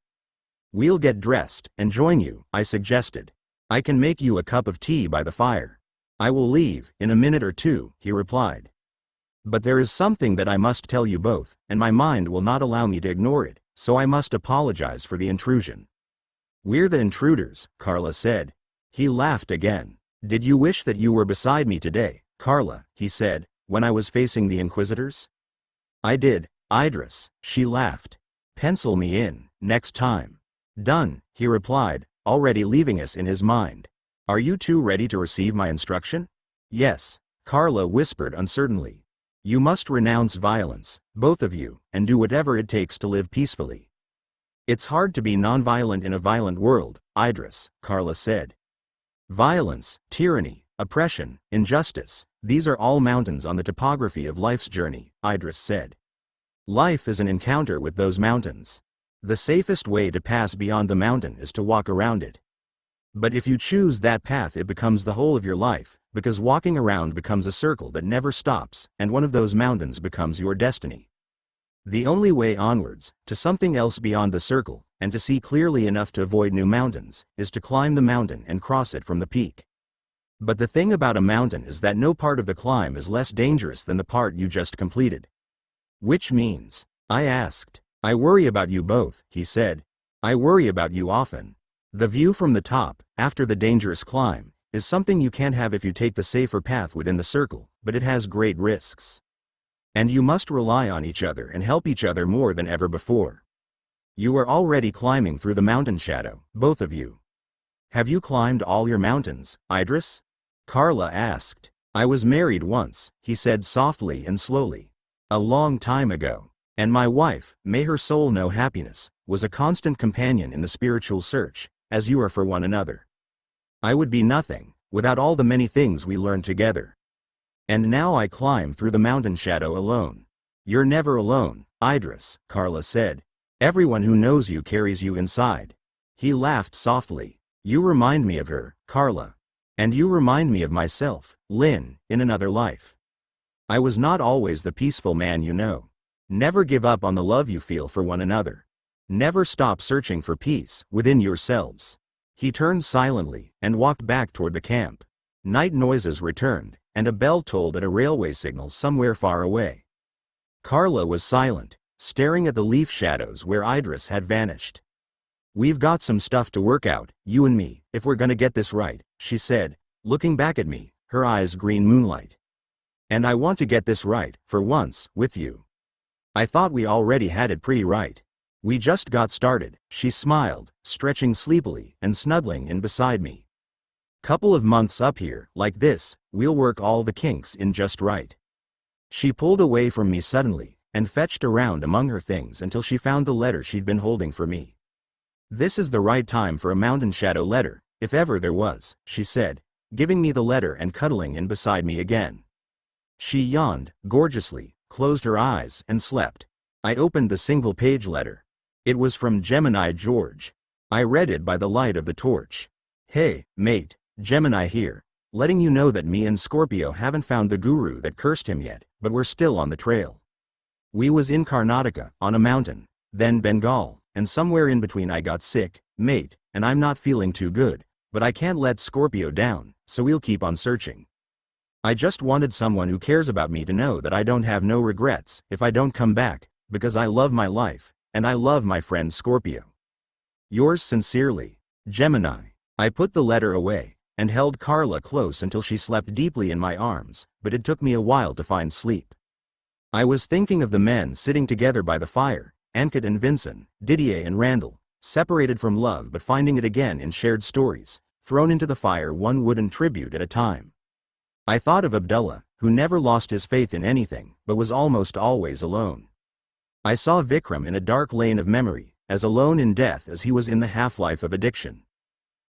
We'll get dressed, and join you, I suggested. I can make you a cup of tea by the fire. I will leave, in a minute or two, he replied. But there is something that I must tell you both, and my mind will not allow me to ignore it, so I must apologize for the intrusion. We're the intruders, Carla said. He laughed again. Did you wish that you were beside me today, Carla, he said, when I was facing the Inquisitors? I did, Idris, she laughed. Pencil me in, next time. Done, he replied, already leaving us in his mind. Are you two ready to receive my instruction? Yes, Carla whispered uncertainly. You must renounce violence, both of you, and do whatever it takes to live peacefully. It's hard to be nonviolent in a violent world, Idris, Carla said. Violence, tyranny, oppression, injustice, these are all mountains on the topography of life's journey, Idris said. Life is an encounter with those mountains. The safest way to pass beyond the mountain is to walk around it. But if you choose that path, it becomes the whole of your life, because walking around becomes a circle that never stops, and one of those mountains becomes your destiny. The only way onwards, to something else beyond the circle, and to see clearly enough to avoid new mountains, is to climb the mountain and cross it from the peak. But the thing about a mountain is that no part of the climb is less dangerous than the part you just completed. Which means? I asked. I worry about you both, he said. I worry about you often. The view from the top, after the dangerous climb, is something you can't have if you take the safer path within the circle, but it has great risks. And you must rely on each other and help each other more than ever before. You are already climbing through the mountain shadow, both of you. Have you climbed all your mountains, Idris? Carla asked. I was married once, he said softly and slowly. A long time ago. And my wife, may her soul know happiness, was a constant companion in the spiritual search, as you are for one another. I would be nothing, without all the many things we learned together. And now I climb through the mountain shadow alone. You're never alone, Idris, Carla said. Everyone who knows you carries you inside. He laughed softly. You remind me of her, Carla. And you remind me of myself, Lynn, in another life. I was not always the peaceful man you know. Never give up on the love you feel for one another. Never stop searching for peace within yourselves. He turned silently and walked back toward the camp. Night noises returned, and a bell tolled at a railway signal somewhere far away. Carla was silent, staring at the leaf shadows where Idris had vanished. We've got some stuff to work out, you and me, if we're gonna get this right, she said, looking back at me, her eyes green moonlight. And I want to get this right, for once, with you. I thought we already had it pretty right. We just got started, she smiled, stretching sleepily and snuggling in beside me. Couple of months up here, like this, we'll work all the kinks in just right. She pulled away from me suddenly, and fetched around among her things until she found the letter she'd been holding for me. This is the right time for a mountain shadow letter, if ever there was, she said, giving me the letter and cuddling in beside me again. She yawned, gorgeously, closed her eyes, and slept. I opened the single-page letter. It was from Gemini George. I read it by the light of the torch. Hey, mate, Gemini here. Letting you know that me and Scorpio haven't found the guru that cursed him yet, but we're still on the trail. We was in Karnataka, on a mountain, then Bengal, and somewhere in between I got sick, mate, and I'm not feeling too good, but I can't let Scorpio down, so we'll keep on searching. I just wanted someone who cares about me to know that I don't have no regrets if I don't come back, because I love my life, and I love my friend Scorpio. Yours sincerely, Gemini. I put the letter away, and held Carla close until she slept deeply in my arms, but it took me a while to find sleep. I was thinking of the men sitting together by the fire, Ankit and Vincent, Didier and Randall, separated from love but finding it again in shared stories, thrown into the fire one wooden tribute at a time. I thought of Abdullah, who never lost his faith in anything, but was almost always alone. I saw Vikram in a dark lane of memory, as alone in death as he was in the half-life of addiction.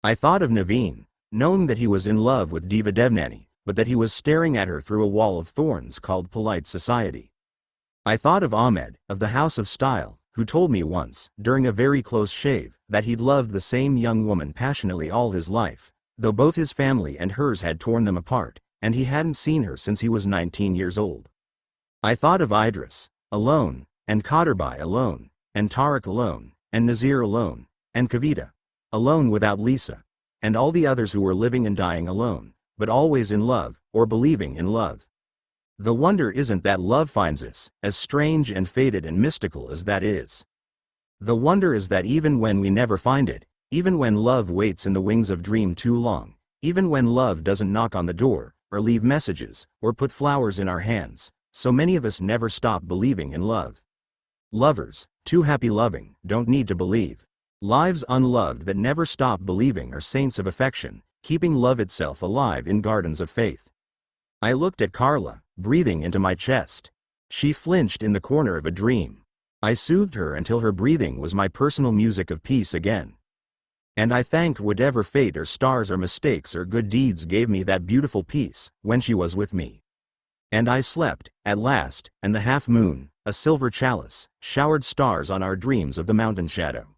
I thought of Naveen, knowing that he was in love with Diva Devnani, but that he was staring at her through a wall of thorns called polite society. I thought of Ahmed, of the House of Style, who told me once, during a very close shave, that he'd loved the same young woman passionately all his life, though both his family and hers had torn them apart, and he hadn't seen her since he was 19 years old. I thought of Idris, alone, and Kaderbai alone, and Tariq alone, and Nazir alone, and Kavita, alone without Lisa, and all the others who were living and dying alone, but always in love, or believing in love. The wonder isn't that love finds us, as strange and fated and mystical as that is. The wonder is that even when we never find it, even when love waits in the wings of dream too long, even when love doesn't knock on the door, or leave messages, or put flowers in our hands, so many of us never stop believing in love. Lovers, too happy loving, don't need to believe. Lives unloved that never stop believing are saints of affection, keeping love itself alive in gardens of faith. I looked at Carla, breathing into my chest. She flinched in the corner of a dream. I soothed her until her breathing was my personal music of peace again. And I thanked whatever fate or stars or mistakes or good deeds gave me that beautiful peace, when she was with me. And I slept, at last, and the half-moon, a silver chalice, showered stars on our dreams of the mountain shadow.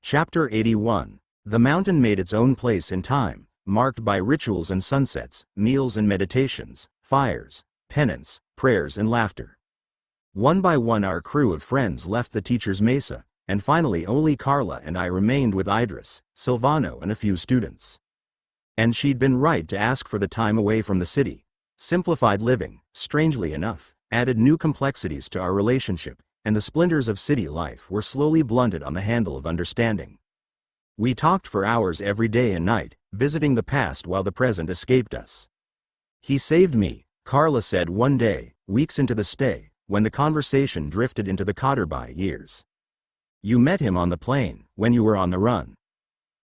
Chapter 81. The mountain made its own place in time, marked by rituals and sunsets, meals and meditations, fires, penance, prayers and laughter. One by one our crew of friends left the teacher's mesa, and finally only Carla and I remained with Idris, Silvano and a few students. And she'd been right to ask for the time away from the city. Simplified living, strangely enough, added new complexities to our relationship, and the splinters of city life were slowly blunted on the handle of understanding. We talked for hours every day and night, visiting the past while the present escaped us. He saved me, Carla said one day, weeks into the stay, when the conversation drifted into the Kaderbai years. You met him on the plane, when you were on the run.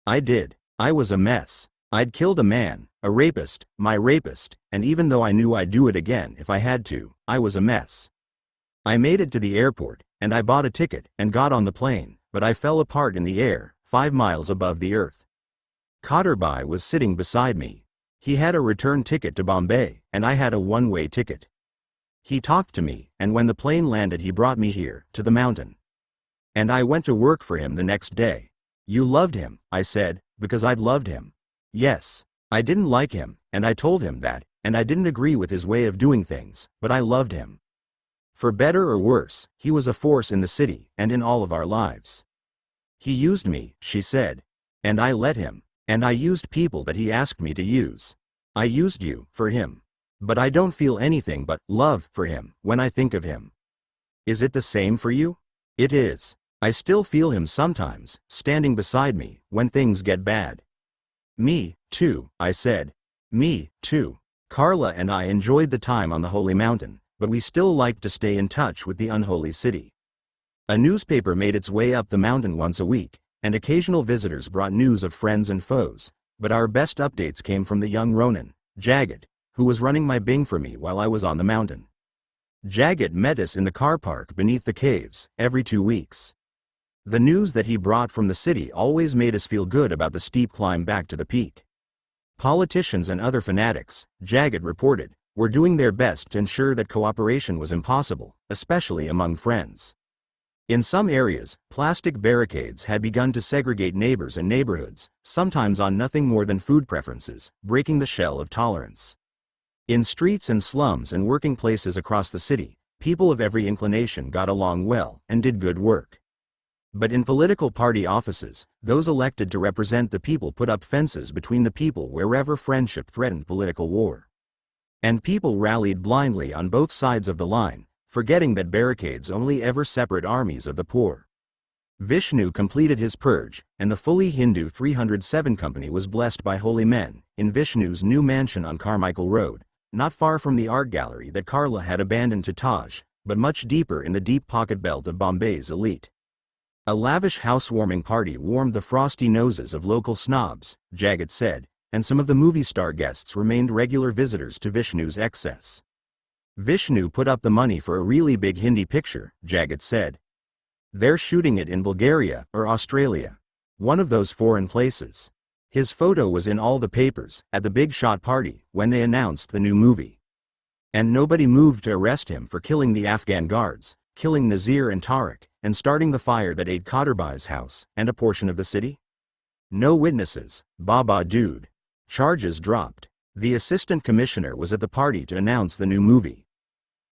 I did. I was a mess. I'd killed a man, a rapist, my rapist, and even though I knew I'd do it again if I had to, I was a mess. I made it to the airport, and I bought a ticket and got on the plane, but I fell apart in the air, 5 miles above the earth. Kaderbai was sitting beside me. He had a return ticket to Bombay, and I had a one-way ticket. He talked to me, and when the plane landed he brought me here, to the mountain. And I went to work for him the next day. You loved him, I said, because I'd loved him. Yes. I didn't like him, and I told him that, and I didn't agree with his way of doing things, but I loved him. For better or worse, he was a force in the city, and in all of our lives. He used me, she said. And I let him. And I used people that he asked me to use. I used you, for him. But I don't feel anything but love for him when I think of him. Is it the same for you? It is. I still feel him sometimes, standing beside me, when things get bad. Me, too, I said. Me, too. Carla and I enjoyed the time on the holy mountain, but we still liked to stay in touch with the unholy city. A newspaper made its way up the mountain once a week, and occasional visitors brought news of friends and foes, but our best updates came from the young Ronin, Jagat, who was running my Bing for me while I was on the mountain. Jagat met us in the car park beneath the caves, every 2 weeks. The news that he brought from the city always made us feel good about the steep climb back to the peak. Politicians and other fanatics, Jagat reported, were doing their best to ensure that cooperation was impossible, especially among friends. In some areas, plastic barricades had begun to segregate neighbors and neighborhoods, sometimes on nothing more than food preferences, breaking the shell of tolerance. In streets and slums and working places across the city, people of every inclination got along well and did good work. But in political party offices, those elected to represent the people put up fences between the people wherever friendship threatened political war. And people rallied blindly on both sides of the line, forgetting that barricades only ever separate armies of the poor. Vishnu completed his purge, and the fully Hindu 307 company was blessed by holy men, in Vishnu's new mansion on Carmichael Road, not far from the art gallery that Carla had abandoned to Taj, but much deeper in the deep pocket belt of Bombay's elite. A lavish housewarming party warmed the frosty noses of local snobs, Jagat said, and some of the movie star guests remained regular visitors to Vishnu's excess. Vishnu put up the money for a really big Hindi picture, Jagat said. They're shooting it in Bulgaria or Australia. One of those foreign places. His photo was in all the papers, at the big shot party, when they announced the new movie. And nobody moved to arrest him for killing the Afghan guards, killing Nazir and Tariq, and starting the fire that ate Qadarbai's house, and a portion of the city? No witnesses, Baba dude. Charges dropped. The assistant commissioner was at the party to announce the new movie.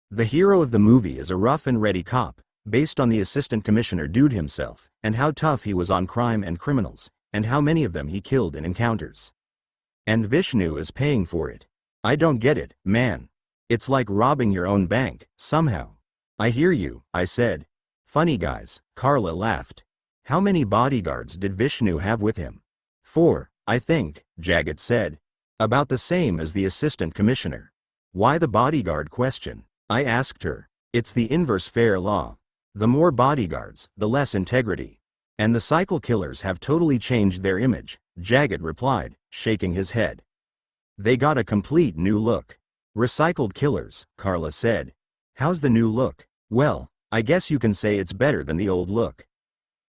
The hero of the movie is a rough and ready cop, based on the assistant commissioner dude himself, and how tough he was on crime and criminals, and how many of them he killed in encounters. And Vishnu is paying for it. I don't get it, man. It's like robbing your own bank, somehow. I hear you, I said. Funny guys, Carla laughed. How many bodyguards did Vishnu have with him? 4, I think, Jagat said. About the same as the assistant commissioner. Why the bodyguard question? I asked her. It's the inverse fair law. The more bodyguards, the less integrity. And the cycle killers have totally changed their image, Jagat replied, shaking his head. They got a complete new look. Recycled killers, Carla said. How's the new look? Well, I guess you can say it's better than the old look.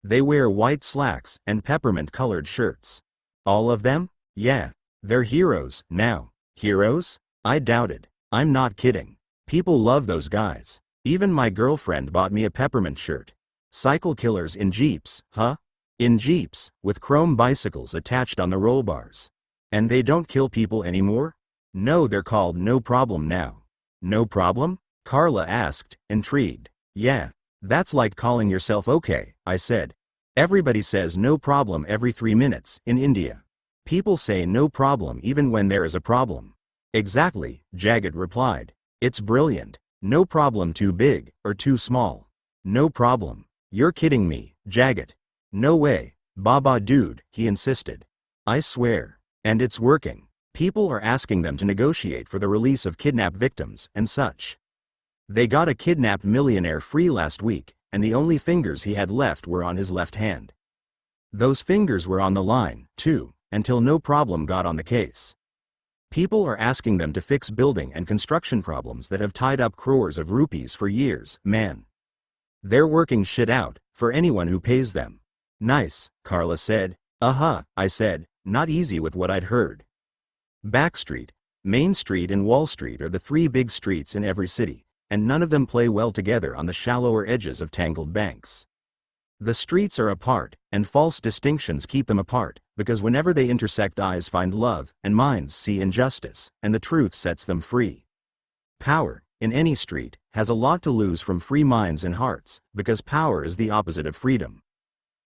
They wear white slacks and peppermint-colored shirts. All of them? Yeah. They're heroes, now. Heroes? I doubt it. I'm not kidding. People love those guys. Even my girlfriend bought me a peppermint shirt. Cycle killers in jeeps, huh? In jeeps, with chrome bicycles attached on the roll bars. And they don't kill people anymore? No, they're called No Problem now. No Problem? Carla asked, intrigued. Yeah. That's like calling yourself okay, I said. Everybody says no problem every 3 minutes, in India. People say no problem even when there is a problem. Exactly, Jagat replied. It's brilliant. No problem too big, or too small. No problem. You're kidding me, Jagat. No way, Baba dude, he insisted. I swear. And it's working. People are asking them to negotiate for the release of kidnapped victims, and such. They got a kidnapped millionaire free last week, and the only fingers he had left were on his left hand. Those fingers were on the line, too, until No Problem got on the case. People are asking them to fix building and construction problems that have tied up crores of rupees for years, man. They're working shit out, for anyone who pays them. Nice, Carla said. I said, not easy with what I'd heard. Backstreet, Main Street and Wall Street are the 3 big streets in every city, and none of them play well together on the shallower edges of tangled banks. The streets are apart, and false distinctions keep them apart, because whenever they intersect eyes find love, and minds see injustice, and the truth sets them free. Power, in any street, has a lot to lose from free minds and hearts, because power is the opposite of freedom.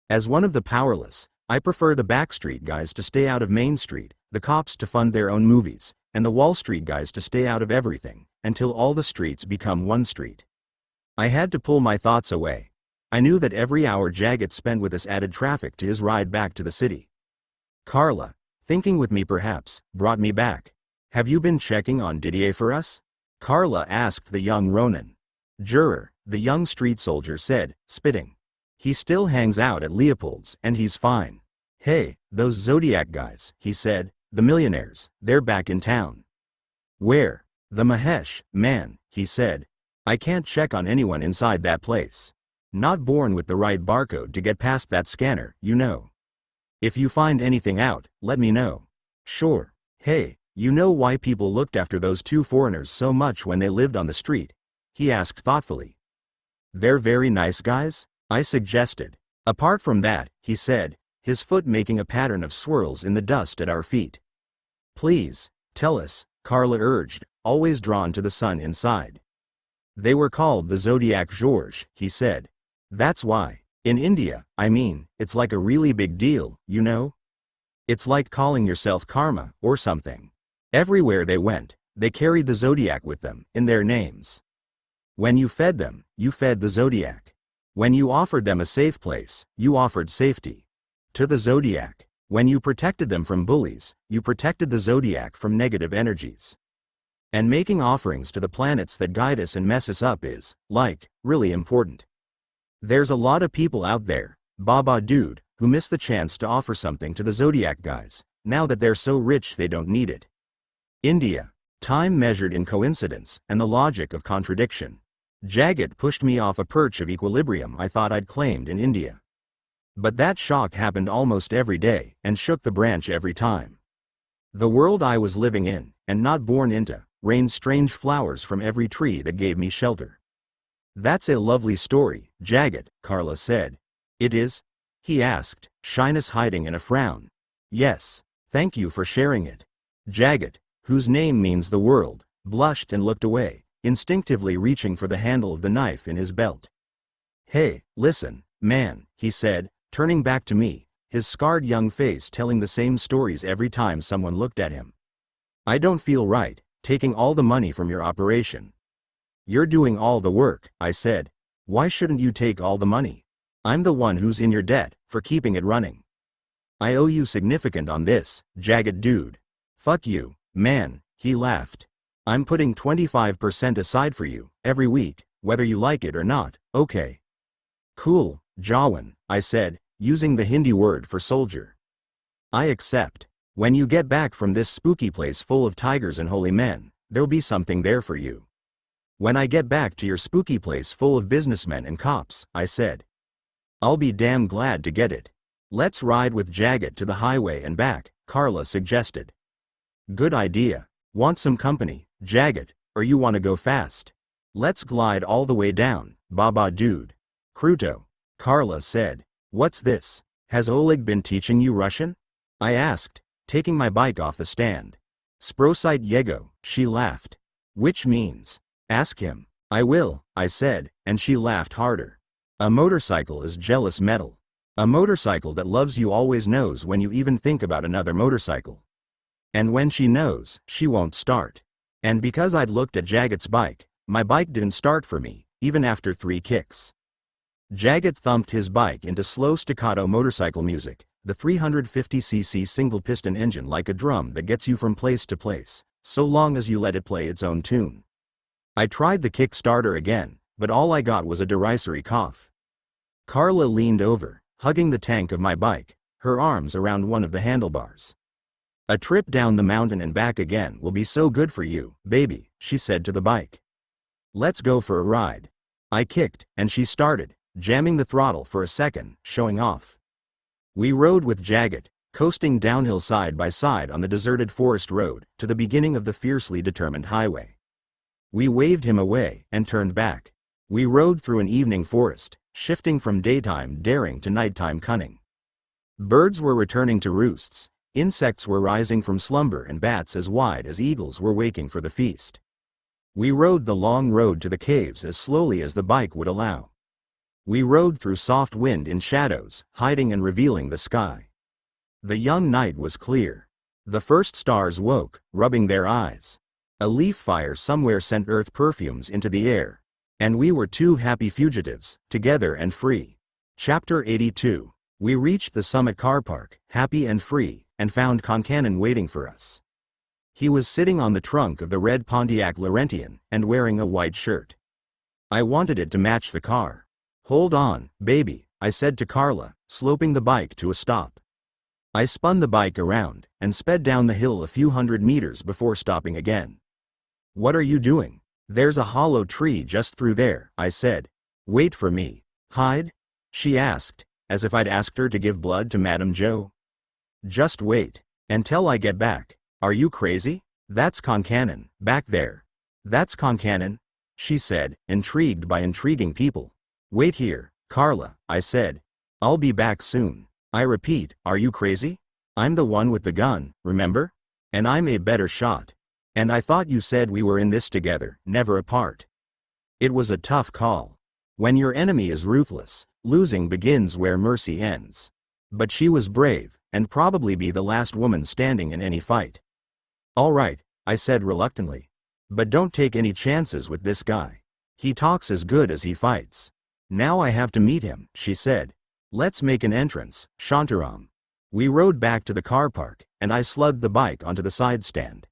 As one of the powerless, I prefer the backstreet guys to stay out of Main Street, the cops to fund their own movies, and the Wall Street guys to stay out of everything, until all the streets become one street. I had to pull my thoughts away. I knew that every hour Jagat spent with us added traffic to his ride back to the city. Carla, thinking with me perhaps, brought me back. Have you been checking on Didier for us? Carla asked the young Ronan. Juror, the young street soldier said, spitting. He still hangs out at Leopold's, and he's fine. Hey, those Zodiac guys, he said, the millionaires, they're back in town. Where? The Mahesh, man, he said. I can't check on anyone inside that place. Not born with the right barcode to get past that scanner, you know. If you find anything out, let me know. Sure. Hey, you know why people looked after those 2 foreigners so much when they lived on the street? He asked thoughtfully. They're very nice guys? I suggested. Apart from that, he said, his foot making a pattern of swirls in the dust at our feet. Please, tell us, Carla urged, always drawn to the sun inside. They were called the Zodiac George, he said. That's why. In India, I mean, it's like a really big deal, you know? It's like calling yourself Karma, or something. Everywhere they went, they carried the Zodiac with them, in their names. When you fed them, you fed the Zodiac. When you offered them a safe place, you offered safety to the Zodiac. When you protected them from bullies, you protected the Zodiac from negative energies. And making offerings to the planets that guide us and mess us up is, like, really important. There's a lot of people out there, Baba dude, who miss the chance to offer something to the Zodiac guys, now that they're so rich they don't need it. India. Time measured in coincidence, and the logic of contradiction. Jagat pushed me off a perch of equilibrium I thought I'd claimed in India. But that shock happened almost every day, and shook the branch every time. The world I was living in, and not born into, rained strange flowers from every tree that gave me shelter. That's a lovely story, Jagat, Carla said. It is? He asked, shyness hiding in a frown. Yes, thank you for sharing it. Jagat, whose name means the world, blushed and looked away, instinctively reaching for the handle of the knife in his belt. Hey, listen, man, he said, turning back to me, his scarred young face telling the same stories every time someone looked at him. I don't feel right, taking all the money from your operation. You're doing all the work, I said. Why shouldn't you take all the money? I'm the one who's in your debt, for keeping it running. I owe you significant on this, Jagat dude. Fuck you, man, he laughed. I'm putting 25% aside for you, every week, whether you like it or not, okay. Cool, Jawan, I said, using the Hindi word for soldier. I accept. When you get back from this spooky place full of tigers and holy men, there'll be something there for you. When I get back to your spooky place full of businessmen and cops, I said. I'll be damn glad to get it. Let's ride with Jagat to the highway and back, Carla suggested. Good idea. Want some company, Jagat, or you want to go fast? Let's glide all the way down, Baba dude. Kruto. Carla said. What's this? Has Oleg been teaching you Russian? I asked, taking my bike off the stand. Sprosite Yego, she laughed. Which means, ask him. I will, I said, and she laughed harder. A motorcycle is jealous metal. A motorcycle that loves you always knows when you even think about another motorcycle. And when she knows, she won't start. And because I'd looked at Jagat's bike, my bike didn't start for me, even after 3 kicks. Jagat thumped his bike into slow staccato motorcycle music, the 350cc single-piston engine like a drum that gets you from place to place, so long as you let it play its own tune. I tried the kick-starter again, but all I got was a derisory cough. Carla leaned over, hugging the tank of my bike, her arms around one of the handlebars. A trip down the mountain and back again will be so good for you, baby, she said to the bike. Let's go for a ride. I kicked, and she started, jamming the throttle for a second, showing off. We rode with Jagat, coasting downhill side by side on the deserted forest road, to the beginning of the fiercely determined highway. We waved him away, and turned back. We rode through an evening forest, shifting from daytime daring to nighttime cunning. Birds were returning to roosts, insects were rising from slumber, and bats as wide as eagles were waking for the feast. We rode the long road to the caves as slowly as the bike would allow. We rode through soft wind in shadows, hiding and revealing the sky. The young night was clear. The first stars woke, rubbing their eyes. A leaf fire somewhere sent earth perfumes into the air. And we were 2 happy fugitives, together and free. Chapter 82. We reached the summit car park, happy and free, and found Concannon waiting for us. He was sitting on the trunk of the red Pontiac Laurentian, and wearing a white shirt. I wanted it to match the car. Hold on, baby, I said to Carla, sloping the bike to a stop. I spun the bike around, and sped down the hill a few hundred meters before stopping again. What are you doing? There's a hollow tree just through there, I said. Wait for me. Hide? She asked, as if I'd asked her to give blood to Madame Joe. Just wait. Until I get back. Are you crazy? That's Concannon, back there. That's Concannon, she said, intrigued by intriguing people. Wait here, Carla, I said. I'll be back soon. I repeat, are you crazy? I'm the one with the gun, remember? And I'm a better shot. And I thought you said we were in this together, never apart. It was a tough call. When your enemy is ruthless, losing begins where mercy ends. But she was brave, and probably be the last woman standing in any fight. All right, I said reluctantly. But don't take any chances with this guy. He talks as good as he fights. Now I have to meet him, she said. Let's make an entrance, Shantaram. We rode back to the car park, and I slugged the bike onto the side stand.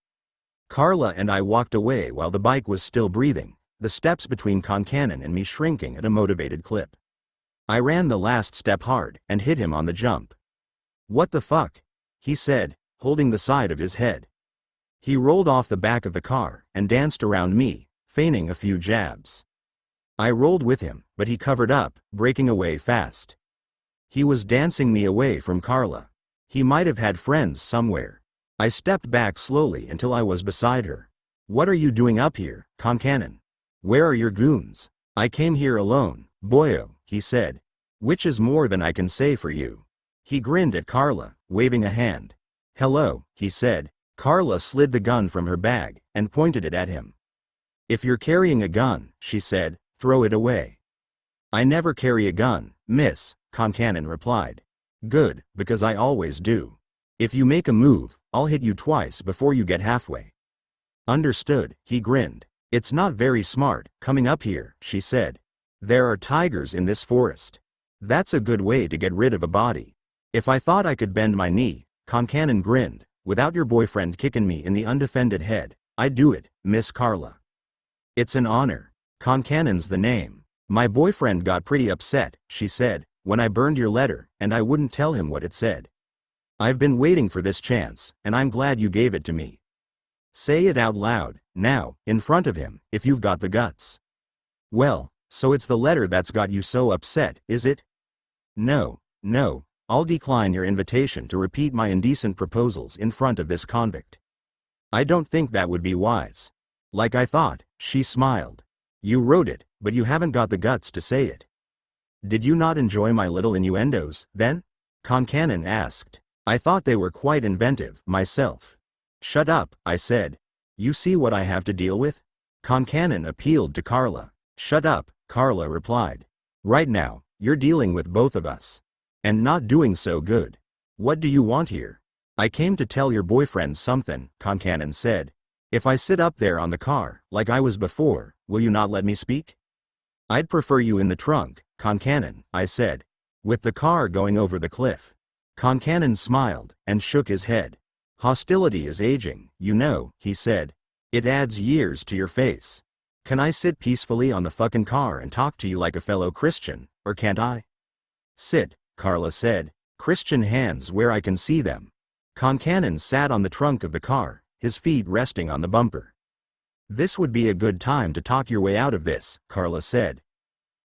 Carla and I walked away while the bike was still breathing, the steps between Concannon and me shrinking at a motivated clip. I ran the last step hard and hit him on the jump. What the fuck? He said, holding the side of his head. He rolled off the back of the car and danced around me, feigning a few jabs. I rolled with him, but he covered up, breaking away fast. He was dancing me away from Carla. He might have had friends somewhere. I stepped back slowly until I was beside her. What are you doing up here, Concannon? Where are your goons? I came here alone, boyo, he said. Which is more than I can say for you. He grinned at Carla, waving a hand. Hello, he said. Carla slid the gun from her bag and pointed it at him. If you're carrying a gun, she said, throw it away. I never carry a gun, miss, Concannon replied. Good, because I always do. If you make a move, I'll hit you twice before you get halfway. Understood, he grinned. It's not very smart, coming up here, she said. There are tigers in this forest. That's a good way to get rid of a body. If I thought I could bend my knee, Concannon grinned, without your boyfriend kicking me in the undefended head, I'd do it, Miss Carla. It's an honor. Concannon's the name. My boyfriend got pretty upset, she said, when I burned your letter, and I wouldn't tell him what it said. I've been waiting for this chance, and I'm glad you gave it to me. Say it out loud, now, in front of him, if you've got the guts. Well, so it's the letter that's got you so upset, is it? No, I'll decline your invitation to repeat my indecent proposals in front of this convict. I don't think that would be wise. Like I thought, she smiled. You wrote it, but you haven't got the guts to say it. Did you not enjoy my little innuendos, then? Concannon asked. I thought they were quite inventive, myself. Shut up, I said. You see what I have to deal with? Concannon appealed to Carla. Shut up, Carla replied. Right now, you're dealing with both of us. And not doing so good. What do you want here? I came to tell your boyfriend something, Concannon said. If I sit up there on the car, like I was before, will you not let me speak? I'd prefer you in the trunk, Concannon, I said. With the car going over the cliff. Concannon smiled, and shook his head. Hostility is aging, you know, he said. It adds years to your face. Can I sit peacefully on the fucking car and talk to you like a fellow Christian, or can't I? Sit, Carla said. Christian hands where I can see them. Concannon sat on the trunk of the car, his feet resting on the bumper. This would be a good time to talk your way out of this, Carla said.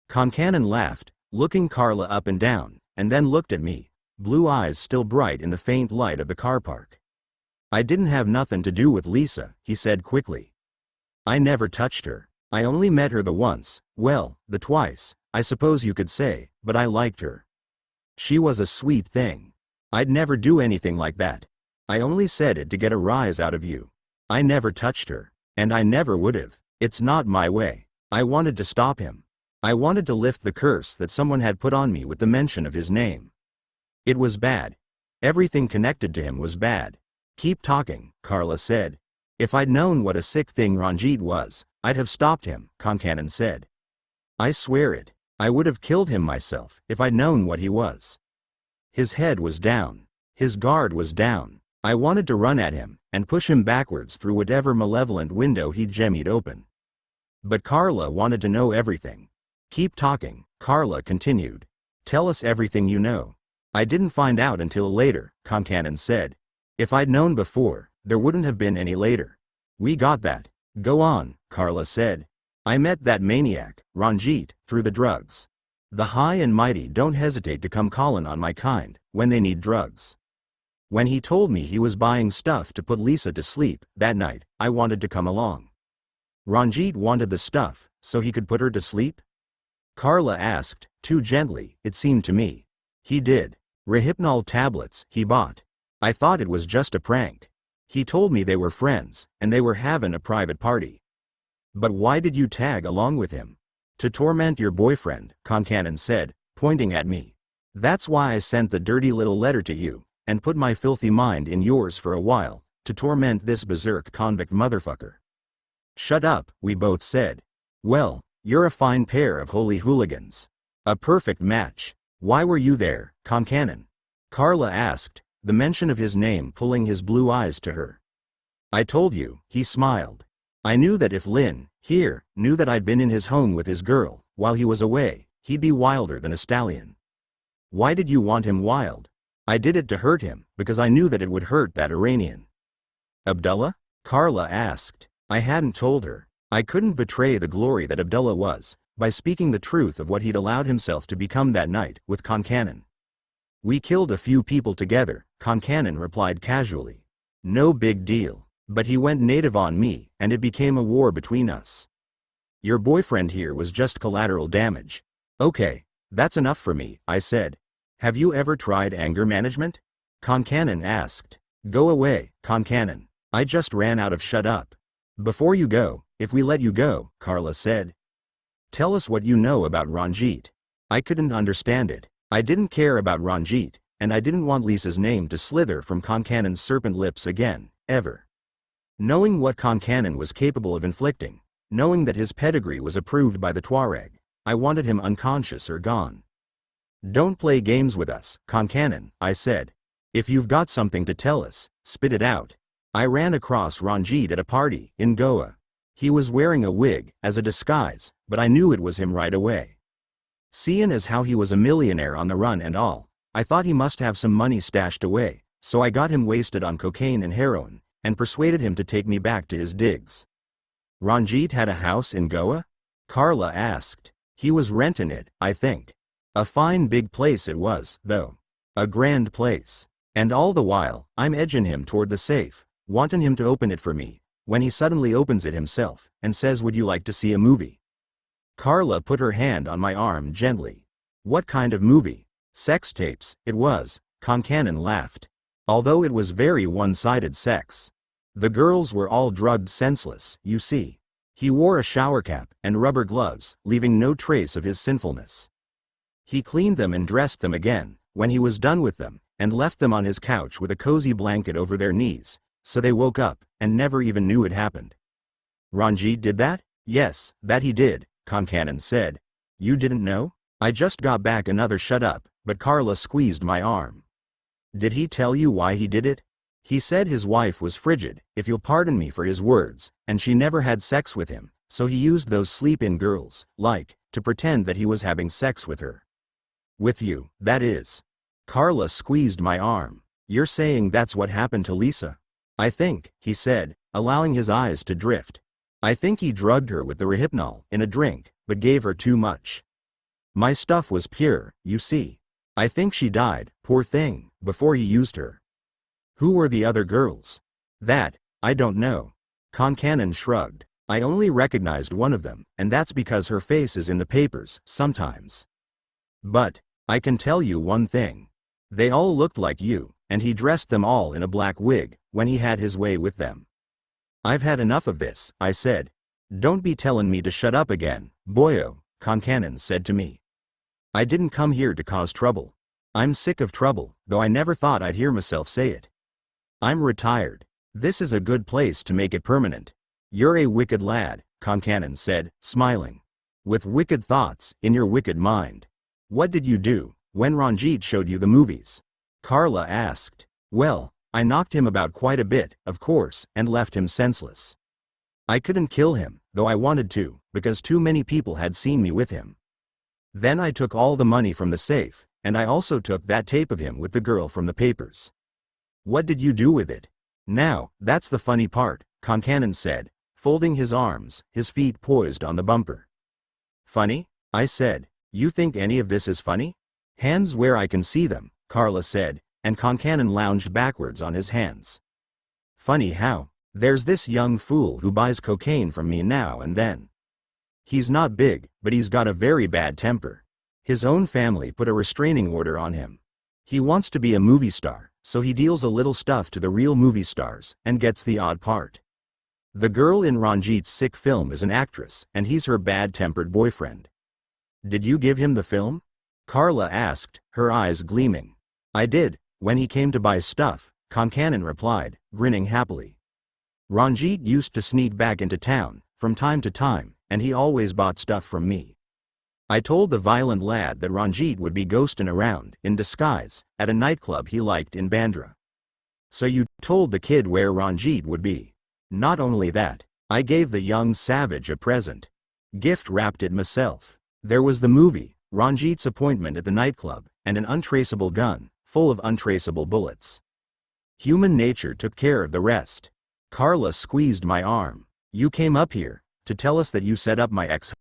Concannon laughed, looking Carla up and down, and then looked at me, blue eyes still bright in the faint light of the car park. I didn't have nothing to do with Lisa, he said quickly. I never touched her. I only met her the once, well, the twice, I suppose you could say, but I liked her. She was a sweet thing. I'd never do anything like that. I only said it to get a rise out of you. I never touched her. And I never would've. It's not my way. I wanted to stop him. I wanted to lift the curse that someone had put on me with the mention of his name. It was bad. Everything connected to him was bad. Keep talking, Carla said. If I'd known what a sick thing Ranjit was, I'd have stopped him, Concannon said. I swear it. I would have killed him myself if I'd known what he was. His head was down. His guard was down. I wanted to run at him and push him backwards through whatever malevolent window he'd jemmied open. But Carla wanted to know everything. Keep talking, Carla continued. Tell us everything you know. I didn't find out until later, Concannon said. If I'd known before, there wouldn't have been any later. We got that. Go on, Carla said. I met that maniac, Ranjit, through the drugs. The high and mighty don't hesitate to come calling on my kind when they need drugs. When he told me he was buying stuff to put Lisa to sleep that night, I wanted to come along. Ranjit wanted the stuff so he could put her to sleep? Carla asked, too gently, it seemed to me. He did. Rohypnol tablets, he bought. I thought it was just a prank. He told me they were friends, and they were having a private party. But why did you tag along with him? To torment your boyfriend, Concannon said, pointing at me. That's why I sent the dirty little letter to you, and put my filthy mind in yours for a while, to torment this berserk convict motherfucker. Shut up, we both said. Well, you're a fine pair of holy hooligans. A perfect match. Why were you there, Concannon? Carla asked, the mention of his name pulling his blue eyes to her. I told you, he smiled. I knew that if Lynn, here, knew that I'd been in his home with his girl, while he was away, he'd be wilder than a stallion. Why did you want him wild? I did it to hurt him, because I knew that it would hurt that Iranian. Abdullah? Carla asked. I hadn't told her. I couldn't betray the glory that Abdullah was, by speaking the truth of what he'd allowed himself to become that night, with Concannon. We killed a few people together, Concannon replied casually. No big deal. But he went native on me, and it became a war between us. Your boyfriend here was just collateral damage. Okay, that's enough for me, I said. Have you ever tried anger management? Concannon asked. Go away, Concannon. I just ran out of shut up. Before you go, if we let you go, Carla said. Tell us what you know about Ranjit. I couldn't understand it. I didn't care about Ranjit, and I didn't want Lisa's name to slither from Concannon's serpent lips again, ever. Knowing what Concannon was capable of inflicting, knowing that his pedigree was approved by the Tuareg, I wanted him unconscious or gone. Don't play games with us, Concannon, I said. If you've got something to tell us, spit it out. I ran across Ranjit at a party in Goa. He was wearing a wig, as a disguise, but I knew it was him right away. Seeing as how he was a millionaire on the run and all, I thought he must have some money stashed away, so I got him wasted on cocaine and heroin, and persuaded him to take me back to his digs. Ranjit had a house in Goa? Carla asked. He was renting it, I think. A fine big place it was, though. A grand place. And all the while, I'm edging him toward the safe, wanting him to open it for me, when he suddenly opens it himself, and says, would you like to see a movie? Carla put her hand on my arm gently. What kind of movie? Sex tapes, it was, Concannon laughed. Although it was very one-sided sex. The girls were all drugged senseless, you see. He wore a shower cap and rubber gloves, leaving no trace of his sinfulness. He cleaned them and dressed them again, when he was done with them, and left them on his couch with a cozy blanket over their knees, so they woke up, and never even knew it happened. Ranjit did that? Yes, that he did, Concannon said. You didn't know? I just got back another shut up, but Carla squeezed my arm. Did he tell you why he did it? He said his wife was frigid, if you'll pardon me for his words, and she never had sex with him, so he used those sleep-in girls, to pretend that he was having sex with her. With you, that is. Carla squeezed my arm. You're saying that's what happened to Lisa? I think, he said, allowing his eyes to drift. I think he drugged her with the Rohypnol in a drink, but gave her too much. My stuff was pure, you see. I think she died, poor thing, before he used her. Who were the other girls? That, I don't know. Concannon shrugged. I only recognized one of them, and that's because her face is in the papers, sometimes. But, I can tell you one thing. They all looked like you, and he dressed them all in a black wig, when he had his way with them. I've had enough of this, I said. Don't be telling me to shut up again, boyo, Concannon said to me. I didn't come here to cause trouble. I'm sick of trouble, though I never thought I'd hear myself say it. I'm retired. This is a good place to make it permanent. You're a wicked lad, Concannon said, smiling. With wicked thoughts, in your wicked mind. What did you do, when Ranjit showed you the movies? Carla asked. Well, I knocked him about quite a bit, of course, and left him senseless. I couldn't kill him, though I wanted to, because too many people had seen me with him. Then I took all the money from the safe, and I also took that tape of him with the girl from the papers. What did you do with it? Now, that's the funny part, Concannon said, folding his arms, his feet poised on the bumper. Funny? I said. You think any of this is funny? Hands where I can see them, Carla said, and Concannon lounged backwards on his hands. Funny how? There's this young fool who buys cocaine from me now and then. He's not big, but he's got a very bad temper. His own family put a restraining order on him. He wants to be a movie star, so he deals a little stuff to the real movie stars and gets the odd part. The girl in Ranjit's sick film is an actress, and he's her bad-tempered boyfriend. Did you give him the film? Carla asked, her eyes gleaming. I did, when he came to buy stuff, Concannon replied, grinning happily. Ranjit used to sneak back into town, from time to time, and he always bought stuff from me. I told the violent lad that Ranjit would be ghosting around, in disguise, at a nightclub he liked in Bandra. So you told the kid where Ranjit would be. Not only that, I gave the young savage a present. Gift wrapped it myself. There was the movie, Ranjit's appointment at the nightclub, and an untraceable gun, full of untraceable bullets. Human nature took care of the rest. Carla squeezed my arm. You came up here to tell us that you set up my ex-